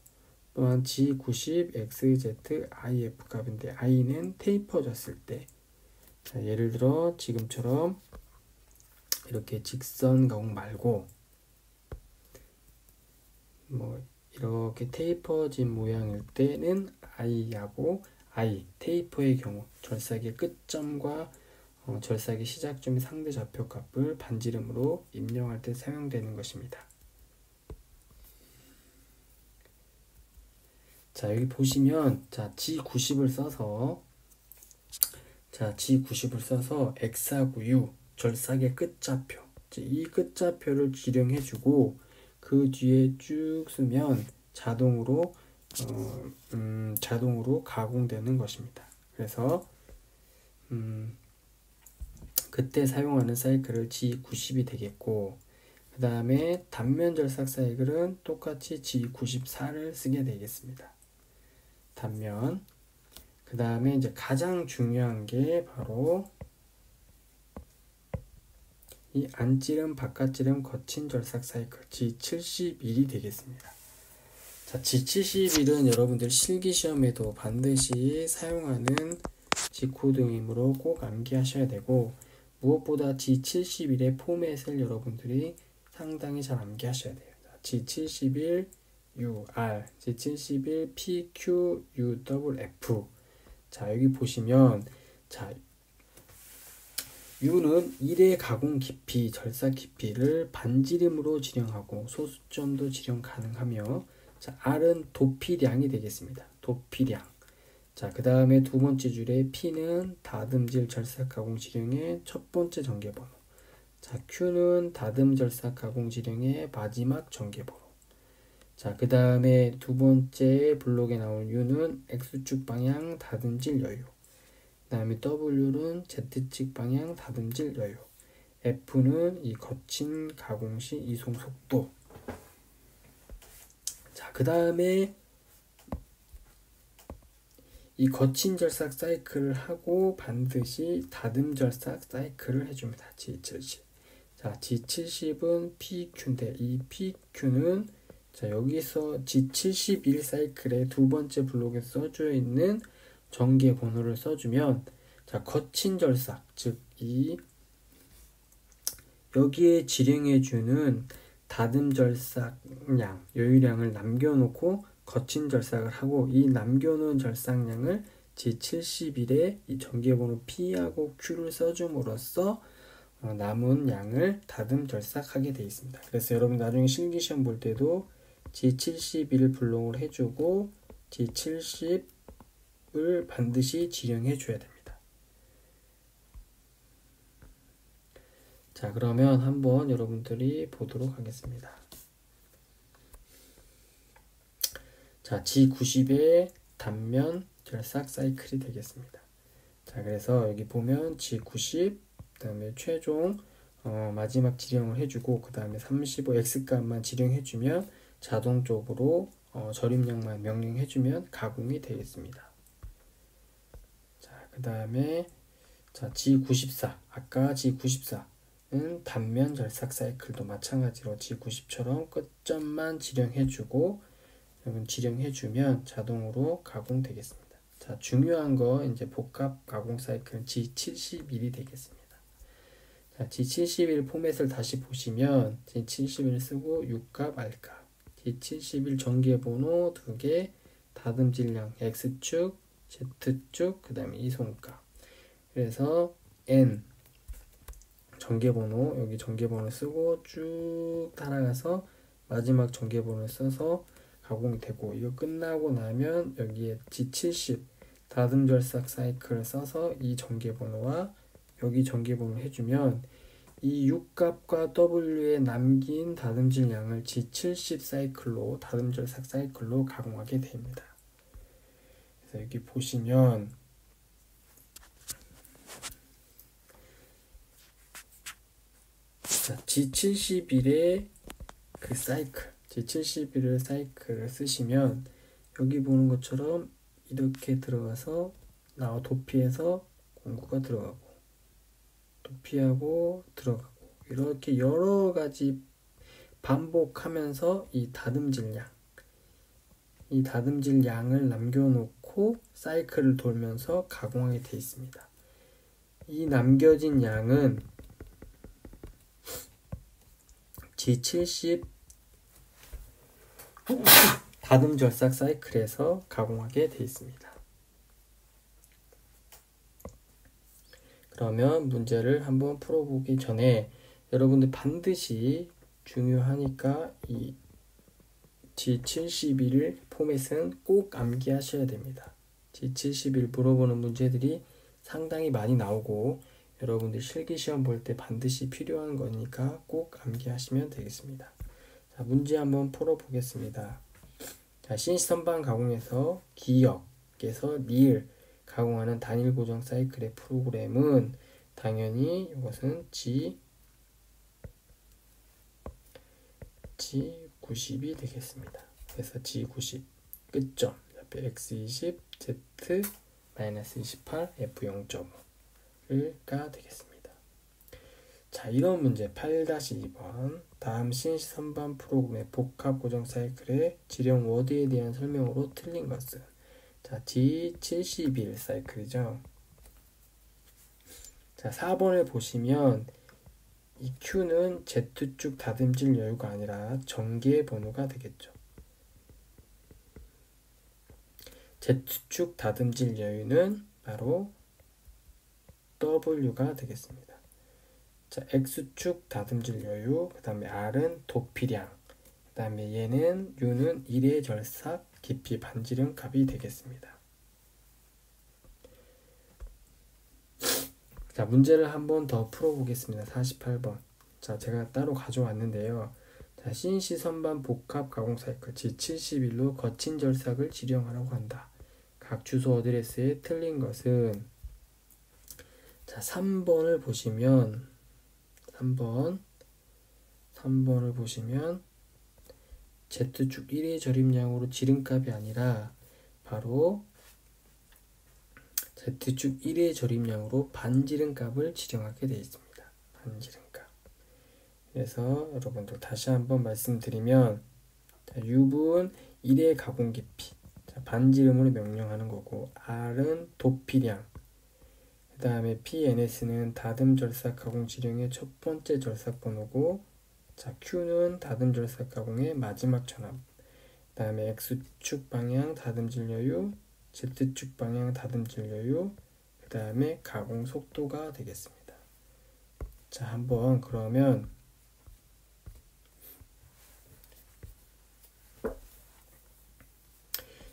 또한 G90 XZIF 값인데 I는 테이퍼졌을 때, 자, 예를 들어 지금처럼 이렇게 직선 가공 말고 뭐 이렇게 테이퍼진 모양일 때는 I하고 I, 테이퍼의 경우 절삭의 끝점과 절삭의 시작점의 상대 좌표값을 반지름으로 입력할 때 사용되는 것입니다. 자, 여기 보시면 자, G90을 써서 X하고 U 절삭의 끝좌표, 이 끝좌표를 지령해주고 그 뒤에 쭉 쓰면 자동으로 가공되는 것입니다. 그래서 그때 사용하는 사이클을 G90이 되겠고, 그 다음에 단면 절삭 사이클은 똑같이 G94를 쓰게 되겠습니다. 단면. 그 다음에 이제 가장 중요한 게 바로 이 안찌름 바깥찌름 거친 절삭 사이클 G71이 되겠습니다. 자, G71은 여러분들 실기시험에도 반드시 사용하는 G코드이므로 꼭 암기하셔야 되고, 무엇보다 G71의 포맷을 여러분들이 상당히 잘 암기하셔야 돼요. G71 UR, G71 PQ UWF. 자, 여기 보시면 자, U는 1의 가공 깊이, 절삭 깊이를 반지름으로 지령하고 소수점도 지령 가능하며, 자, R은 도피량이 되겠습니다. 도피량. 자, 그 다음에 두 번째 줄에 P는 다듬질 절삭 가공 지령의 첫 번째 전개번호. 자, Q는 다듬 절삭 가공 지령의 마지막 전개번호. 자, 그 다음에 두 번째 블록에 나온 U는 X축 방향 다듬질 여유. 그 다음에 W는 Z축 방향 다듬질 여유. F는 이 거친 가공 시 이송 속도. 자, 그 다음에 이 거친 절삭 사이클을 하고 반드시 다듬 절삭 사이클을 해줍니다. G70. 자, G70은 PQ인데 이 PQ는 자, 여기서 G71 사이클의 두 번째 블록에 써져 있는 전개 번호를 써주면, 자, 거친 절삭, 즉 이 여기에 지령해주는 다듬 절삭량, 여유량을 남겨놓고 거친 절삭을 하고, 이 남겨놓은 절삭량을 G71에 이 전개번호 P하고 Q를 써줌으로써 남은 양을 다듬 절삭하게 되어 있습니다. 그래서 여러분 나중에 실기시험 볼 때도 G71 블록을 해주고 G70을 반드시 지령해 줘야 됩니다. 자, 그러면 한번 여러분들이 보도록 하겠습니다. 자, G90의 단면 절삭 사이클이 되겠습니다. 자, 그래서 여기 보면 G90, 그 다음에 최종 마지막 지령을 해주고, 그 다음에 35 X값만 지령해주면 자동적으로 절임량만 명령해주면 가공이 되겠습니다. 자, 그 다음에 자, G94, 아까 G94는 단면 절삭 사이클도 마찬가지로 G90처럼 끝점만 지령해주고, 여러분 지령해주면 자동으로 가공되겠습니다. 자, 중요한 거 이제 복합 가공 사이클은 G71이 되겠습니다. 자, G71 포맷을 다시 보시면 G71 쓰고 U값, R값, G71 전개번호 2개, 다듬질량 X축, Z축, 그 다음에 이송값. 그래서 N 전개번호, 여기 전개번호 쓰고 쭉 따라가서 마지막 전개번호를 써서 가공이 되고, 이거 끝나고 나면 여기에 G70 다듬 절삭 사이클을 써서 이 전개번호와 여기 전개번호를 해주면 이 U값과 W에 남긴 다듬질 양을 G70 사이클로, 다듬절삭 사이클로 가공하게 됩니다. 그래서 여기 보시면 G71의 그 사이클, G71의 사이클을 쓰시면 여기 보는 것처럼 이렇게 들어가서 도피해서 공구가 들어가고, 도피하고 들어가고, 이렇게 여러 가지 반복하면서 이 다듬질 양을 남겨놓고 사이클을 돌면서 가공하게 되어 있습니다. 이 남겨진 양은 G70 다듬절삭 사이클에서 가공하게 되어 있습니다. 그러면 문제를 한번 풀어보기 전에 여러분들 반드시 중요하니까 이 G71 포맷은 꼭 암기하셔야 됩니다. G71 물어보는 문제들이 상당히 많이 나오고 여러분들 실기시험 볼 때 반드시 필요한 거니까 꼭 암기하시면 되겠습니다. 자, 문제 한번 풀어보겠습니다. 자, CNC 선반 가공에서 기역에서 리을 가공하는 단일 고정 사이클의 프로그램은 당연히 이것은 G90이 되겠습니다. 그래서 G90 끝점 X20 Z-28 F0.5가 되겠습니다. 자, 이런 문제 8-2번 다음 CNC 선반 프로그램의 복합 고정 사이클의 지령 워드에 대한 설명으로 틀린 것은 자, G71 사이클이죠. 자, 4번을 보시면 이 Q는 Z축 다듬질 여유가 아니라 전개 번호가 되겠죠. Z축 다듬질 여유는 바로 W가 되겠습니다. 자, X축 다듬질 여유, 그 다음에 R은 도피량, 그 다음에 얘는 U는 일의 절삭 깊이 반지름 값이 되겠습니다. 자, 문제를 한번 더 풀어보겠습니다. 48번. 자, 제가 따로 가져왔는데요. 자, CNC 선반 복합 가공 사이클 G71로 거친 절삭을 지령하라고 한다. 각 주소 어드레스에 틀린 것은 자, 3번을 보시면 3번을 보시면 Z축 1의 절임량으로 지름값이 아니라 바로 Z축 1의 절임량으로 반지름값을 지정하게 되어 있습니다. 반지름값. 그래서 여러분들 다시 한번 말씀드리면 자, U분 1의 가공 깊이, 자, 반지름으로 명령하는 거고 R은 도피량, 그 다음에 PNS는 다듬 절삭 가공 지령의 첫 번째 절삭 번호고, 자, Q는 다듬 절삭 가공의 마지막 전압, 그 다음에 X축 방향 다듬질 여유, Z축 방향 다듬질 여유, 그 다음에 가공 속도가 되겠습니다. 자, 한번 그러면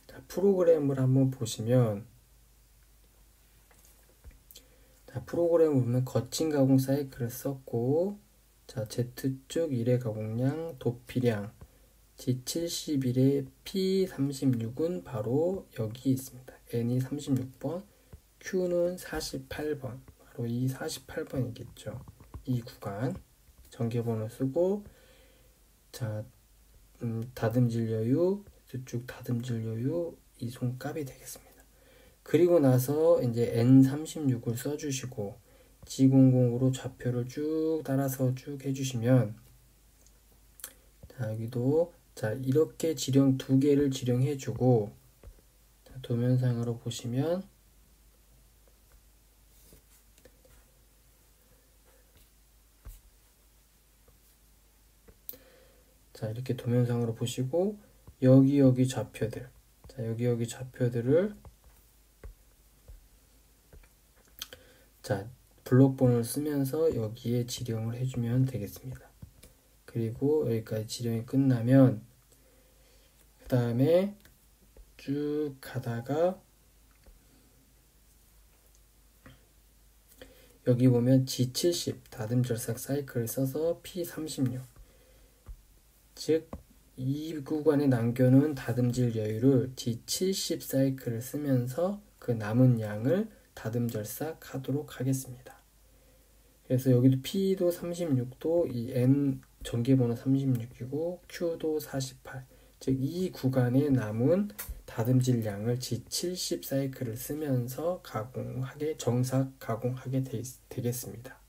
자, 프로그램을 한번 보시면 자, 프로그램을 보면 거친 가공 사이클을 썼고, 자, Z축 1의 가공량, 도피량, G71의 P36은 바로 여기 있습니다. N이 36번, Q는 48번, 바로 이 48번이겠죠. 이 구간 전개번호 쓰고, 자, 다듬질 여유, Z축 다듬질 여유, 이 손값이 되겠습니다. 그리고 나서 이제 N36을 써주시고 G00으로 좌표를 쭉 따라서 쭉 해주시면 자, 여기도 자, 이렇게 지령 두 개를 지령해주고 자, 도면상으로 보시면 자, 이렇게 도면상으로 보시고 여기 좌표들, 자, 여기 좌표들을 자, 블록 번호를 쓰면서 여기에 지령을 해주면 되겠습니다. 그리고 여기까지 지령이 끝나면 그 다음에 쭉 가다가 여기 보면 G70 다듬절삭 사이클을 써서 P36, 즉 이 구간에 남겨놓은 다듬질 여유를 G70 사이클을 쓰면서 그 남은 양을 다듬절삭 하도록 하겠습니다. 그래서 여기도 P도 36도 이 N 전개번호 36이고 Q도 48, 즉 이 구간에 남은 다듬질 양을 G70 사이클을 쓰면서 정삭 가공하게 되겠습니다.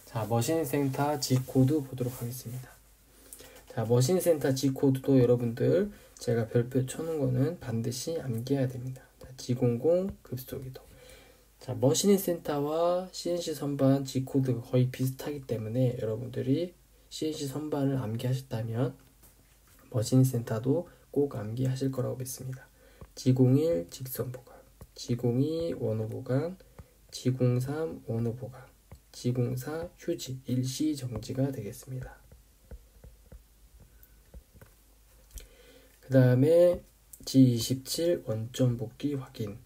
자, 머신센터 G코드 보도록 하겠습니다. 자, 머신센터 G코드도 여러분들 제가 별표 쳐놓은 거는 반드시 암기해야 됩니다. 자, G00 급속이동. 자, 머신센터와 CNC 선반 G코드가 거의 비슷하기 때문에 여러분들이 CNC 선반을 암기하셨다면 머신센터도 꼭 암기하실 거라고 믿습니다. G01 직선 보강, G02 원호 보강, G03 원호 보강, G04 휴지, 일시 정지가 되겠습니다. 그 다음에 G27 원점 복귀 확인,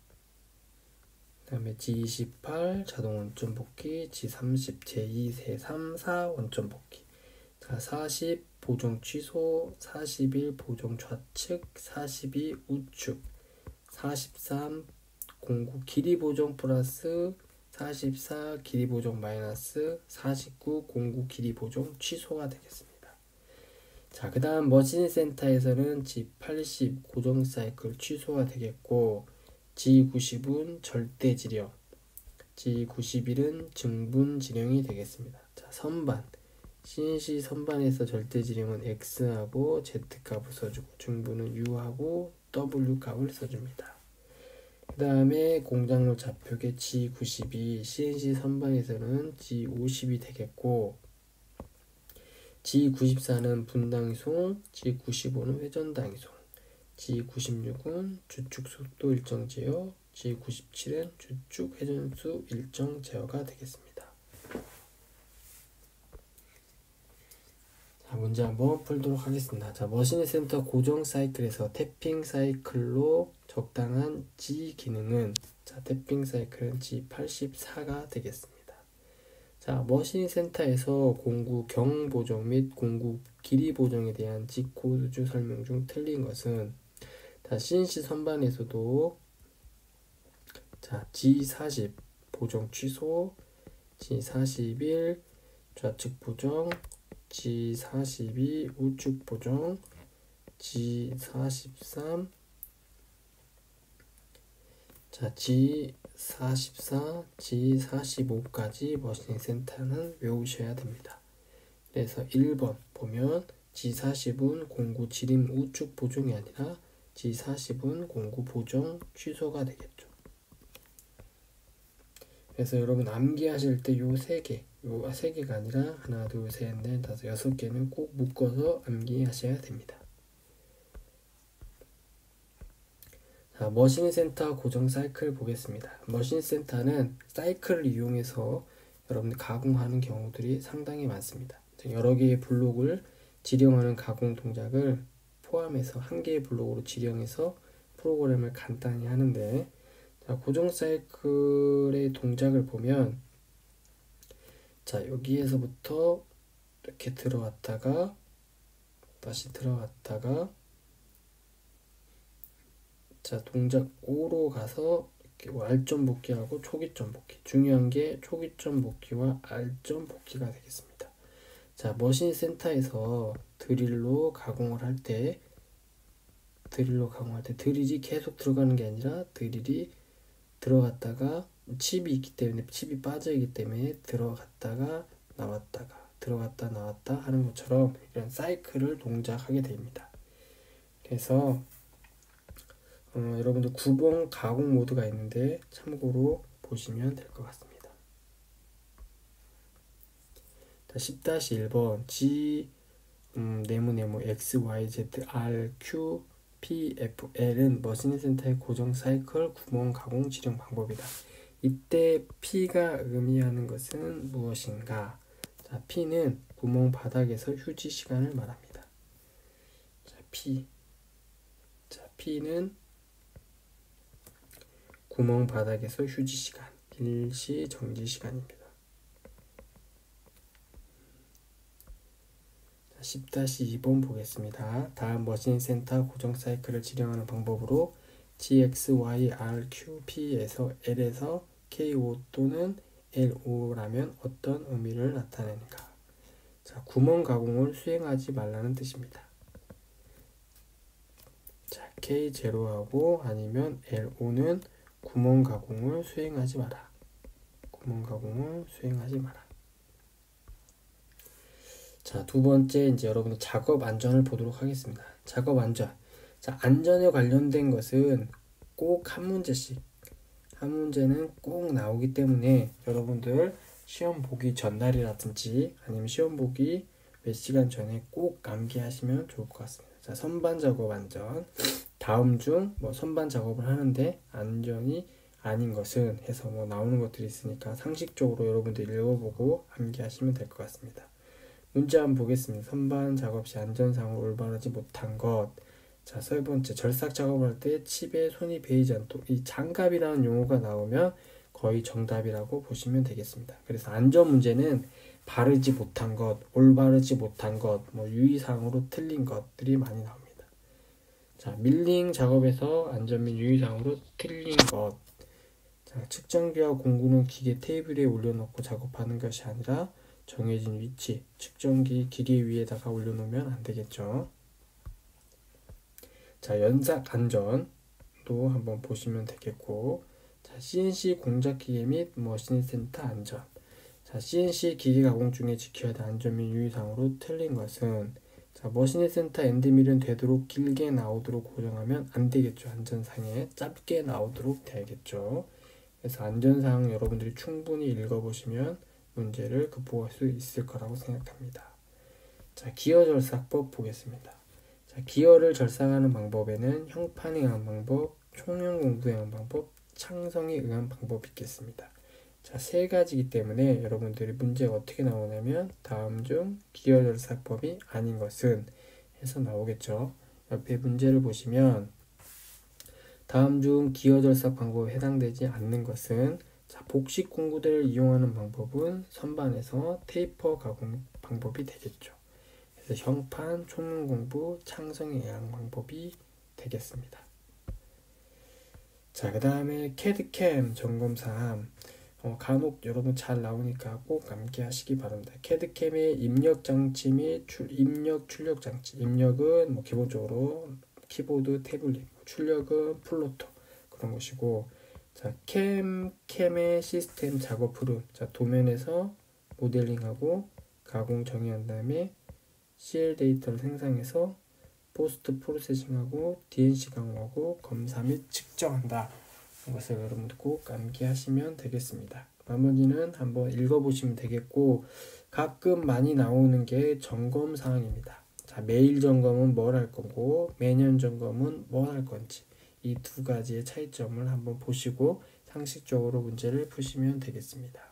그 다음에 G28 자동 원점 복귀, G30 제2, 세3, 4 원점 복귀, 자, 40 보정 취소, 41 보정 좌측, 42 우측, 43 공구 길이 보정 플러스, 44 길이 보정 마이너스, 49 공구 길이 보정 취소가 되겠습니다. 자, 그 다음 머신센터에서는 G80 고정 사이클 취소가 되겠고, G90은 절대 지령, G91은 증분 지령이 되겠습니다. 자, 선반 CNC 선반에서 절대 지령은 X하고 Z값을 써주고 증분은 U하고 W값을 써줍니다. 그 다음에 공작물 좌표계 G92 CNC 선반에서는 G50이 되겠고, G94는 분당이송, G95는 회전당이송, G96은 주축 속도 일정 제어, G97은 주축 회전수 일정 제어가 되겠습니다. 자, 문제 한번 풀도록 하겠습니다. 자, 머신센터 고정 사이클에서 태핑 사이클로 적당한 G 기능은, 자, 태핑 사이클은 G84가 되겠습니다. 자, 머신센터에서 공구 경 보정 및 공구 길이 보정에 대한 G코드 설명 중 틀린 것은, 자, CNC 선반에서도 자, G40 보정 취소, G41 좌측 보정, G42 우측 보정, G43, 자, G44, G45까지 머신센터는 외우셔야 됩니다. 그래서 1번 보면 G40은 공구 지림 우측 보정이 아니라 G40은 공구 보정 취소가 되겠죠. 그래서 여러분 암기하실 때 요 세 개가 아니라 하나, 둘, 셋, 넷, 다섯, 6개는 꼭 묶어서 암기하셔야 됩니다. 자, 머신센터 고정 사이클 보겠습니다. 머신센터는 사이클을 이용해서 여러분들 가공하는 경우들이 상당히 많습니다. 여러 개의 블록을 지령하는 가공 동작을 포함해서 한 개의 블록으로 지령해서 프로그램을 간단히 하는데, 자, 고정 사이클의 동작을 보면, 자, 여기에서부터 이렇게 들어갔다가 다시 들어갔다가, 자, 동작 5로 가서 이렇게 R점 복귀하고 초기점 복귀, 중요한 게 초기점 복귀와 R점 복귀가 되겠습니다. 자, 머신센터에서 드릴로 가공을 할 때 드릴이 계속 들어가는 게 아니라 드릴이 들어갔다가 칩이 있기 때문에, 칩이 빠져있기 때문에 들어갔다가 나왔다가 들어갔다 나왔다 하는 것처럼 이런 사이클을 동작하게 됩니다. 그래서 여러분들 9번 가공 모드가 있는데 참고로 보시면 될 것 같습니다. 자, 10-1번 G 네모 X, Y, Z, R, Q, P, F, L은 머신센터의 고정 사이클 구멍 가공 지령 방법이다. 이때 P가 의미하는 것은 무엇인가? 자, P는 구멍 바닥에서 휴지 시간을 말합니다. 자, P는 구멍 바닥에서 휴지 시간, 일시 정지 시간입니다. 10-2번 보겠습니다. 다음 머신 센터 고정 사이클을 지령하는 방법으로 GX, Y, R, Q, P에서 L에서 KO 또는 LO라면 어떤 의미를 나타내는가? 자, 구멍 가공을 수행하지 말라는 뜻입니다. 자, K0하고 아니면 LO는 구멍 가공을 수행하지 마라. 구멍 가공을 수행하지 마라. 자, 두 번째 이제 여러분들 작업 안전을 보도록 하겠습니다. 작업 안전. 자, 안전에 관련된 것은 꼭 한 문제씩, 한 문제는 꼭 나오기 때문에 여러분들 시험 보기 전날이라든지 아니면 시험 보기 몇 시간 전에 꼭 암기하시면 좋을 것 같습니다. 자, 선반 작업 안전. 다음 중 뭐 선반 작업을 하는데 안전이 아닌 것은 해서 뭐 나오는 것들이 있으니까 상식적으로 여러분들 읽어보고 암기하시면 될 것 같습니다. 문제 한번 보겠습니다. 선반 작업 시 안전상으로 올바르지 못한 것. 자, 세 번째, 절삭 작업을 할 때 칩에 손이 베이지 않도록. 이 장갑이라는 용어가 나오면 거의 정답이라고 보시면 되겠습니다. 그래서 안전 문제는 바르지 못한 것, 올바르지 못한 것, 뭐 유의사항으로 틀린 것들이 많이 나옵니다. 자, 밀링 작업에서 안전 및 유의사항으로 틀린 것. 자, 측정기와 공구는 기계 테이블에 올려놓고 작업하는 것이 아니라 정해진 위치, 측정기 기계 위에다가 올려놓으면 안 되겠죠. 자, 연삭 안전도 한번 보시면 되겠고, 자, CNC 공작기계 및 머신 센터 안전. 자, CNC 기계 가공 중에 지켜야 할 안전 및 유의사항으로 틀린 것은, 자, 머신 센터 엔드밀은 되도록 길게 나오도록 고정하면 안 되겠죠. 안전상에 짧게 나오도록 돼야겠죠. 그래서 안전사항 여러분들이 충분히 읽어보시면 문제를 극복할 수 있을 거라고 생각합니다. 자, 기어 절삭법 보겠습니다. 자, 기어를 절삭하는 방법에는 형판에 의한 방법, 총형 공구에 의한 방법, 창성에 의한 방법이 있겠습니다. 자, 세 가지이기 때문에 여러분들이 문제가 어떻게 나오냐면 다음 중 기어 절삭법이 아닌 것은 해서 나오겠죠. 옆에 문제를 보시면 다음 중 기어 절삭 방법에 해당되지 않는 것은, 자, 복식 공구대를 이용하는 방법은 선반에서 테이퍼 가공 방법이 되겠죠. 그래서 형판, 총능 공부, 창성에 의한 방법이 되겠습니다. 자, 그 다음에 캐드캠 점검사항. 간혹 여러분 잘 나오니까 꼭 암기하시기 바랍니다. 캐드캠의 입력 장치 및 입력 출력 장치. 입력은 뭐 기본적으로 키보드, 태블릿, 출력은 플로터 그런 것이고, 자, 캠의 시스템 작업 흐름. 자, 도면에서 모델링하고 가공 정의한 다음에 CL 데이터를 생성해서 포스트 프로세싱하고 DNC 강화하고 검사 및 측정한다. 이것을 여러분들 꼭 암기하시면 되겠습니다. 나머지는 한번 읽어보시면 되겠고, 가끔 많이 나오는 게 점검 사항입니다. 자, 매일 점검은 뭘 할 거고 매년 점검은 뭘 할 건지 이 두 가지의 차이점을 한번 보시고 상식적으로 문제를 푸시면 되겠습니다.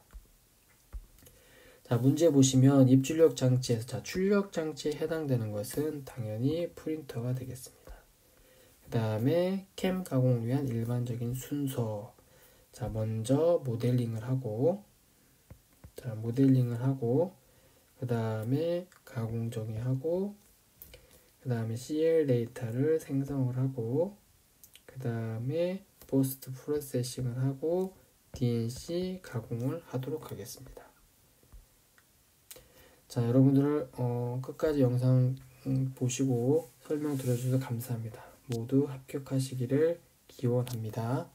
자, 문제 보시면 입출력 장치에서, 자, 출력 장치에 해당되는 것은 당연히 프린터가 되겠습니다. 그 다음에 캠 가공을 위한 일반적인 순서. 자, 먼저 모델링을 하고, 자, 모델링을 하고, 그 다음에 가공 정의하고, 그 다음에 CL 데이터를 생성을 하고, 그 다음에 포스트 프로세싱을 하고 DNC 가공을 하도록 하겠습니다. 자, 여러분들 끝까지 영상 보시고 설명 들어주셔서 감사합니다. 모두 합격하시기를 기원합니다.